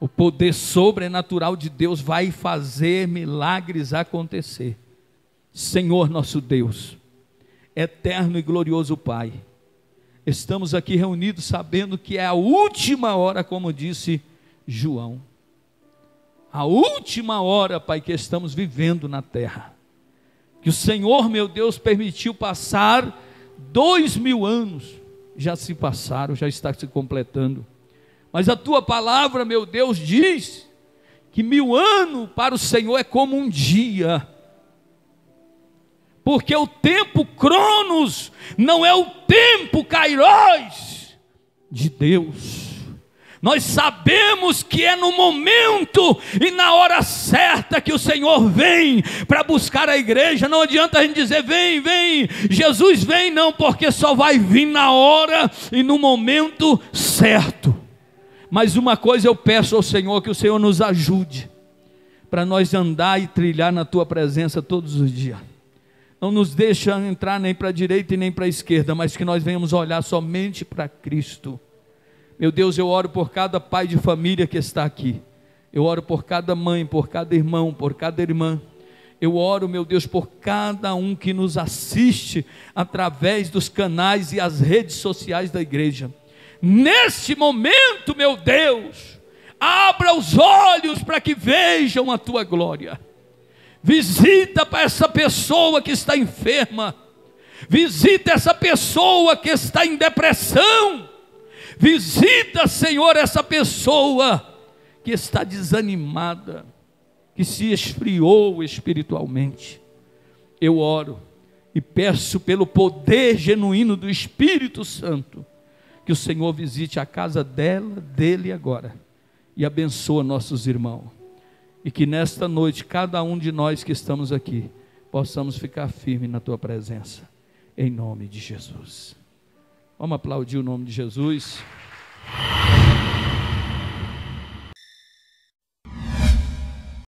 O poder sobrenatural de Deus vai fazer milagres acontecer. Senhor nosso Deus, eterno e glorioso Pai, estamos aqui reunidos sabendo que é a última hora, como disse João. A última hora, Pai, que estamos vivendo na terra. Que o Senhor, meu Deus, permitiu passar 2000 anos. Já se passaram, já está se completando. Mas a tua palavra, meu Deus, diz que 1000 anos para o Senhor é como um dia. Porque o tempo cronos não é o tempo kairos de Deus. Nós sabemos que é no momento e na hora certa que o Senhor vem para buscar a igreja. Não adianta a gente dizer, vem, vem, Jesus vem, não, porque só vai vir na hora e no momento certo. Mas uma coisa eu peço ao Senhor, que o Senhor nos ajude, para nós andar e trilhar na tua presença todos os dias. Não nos deixa entrar nem para a direita e nem para a esquerda, mas que nós venhamos olhar somente para Cristo. Meu Deus, eu oro por cada pai de família que está aqui. Eu oro por cada mãe, por cada irmão, por cada irmã. Eu oro, meu Deus, por cada um que nos assiste através dos canais e as redes sociais da igreja. Neste momento, meu Deus, abra os olhos para que vejam a tua glória. Visita para essa pessoa que está enferma. Visita essa pessoa que está em depressão. Visita, Senhor, essa pessoa que está desanimada, que se esfriou espiritualmente. Eu oro e peço pelo poder genuíno do Espírito Santo, que o Senhor visite a casa dela, dele agora, e abençoa nossos irmãos. E que nesta noite, cada um de nós que estamos aqui, possamos ficar firmes na tua presença, em nome de Jesus. Vamos aplaudir o nome de Jesus.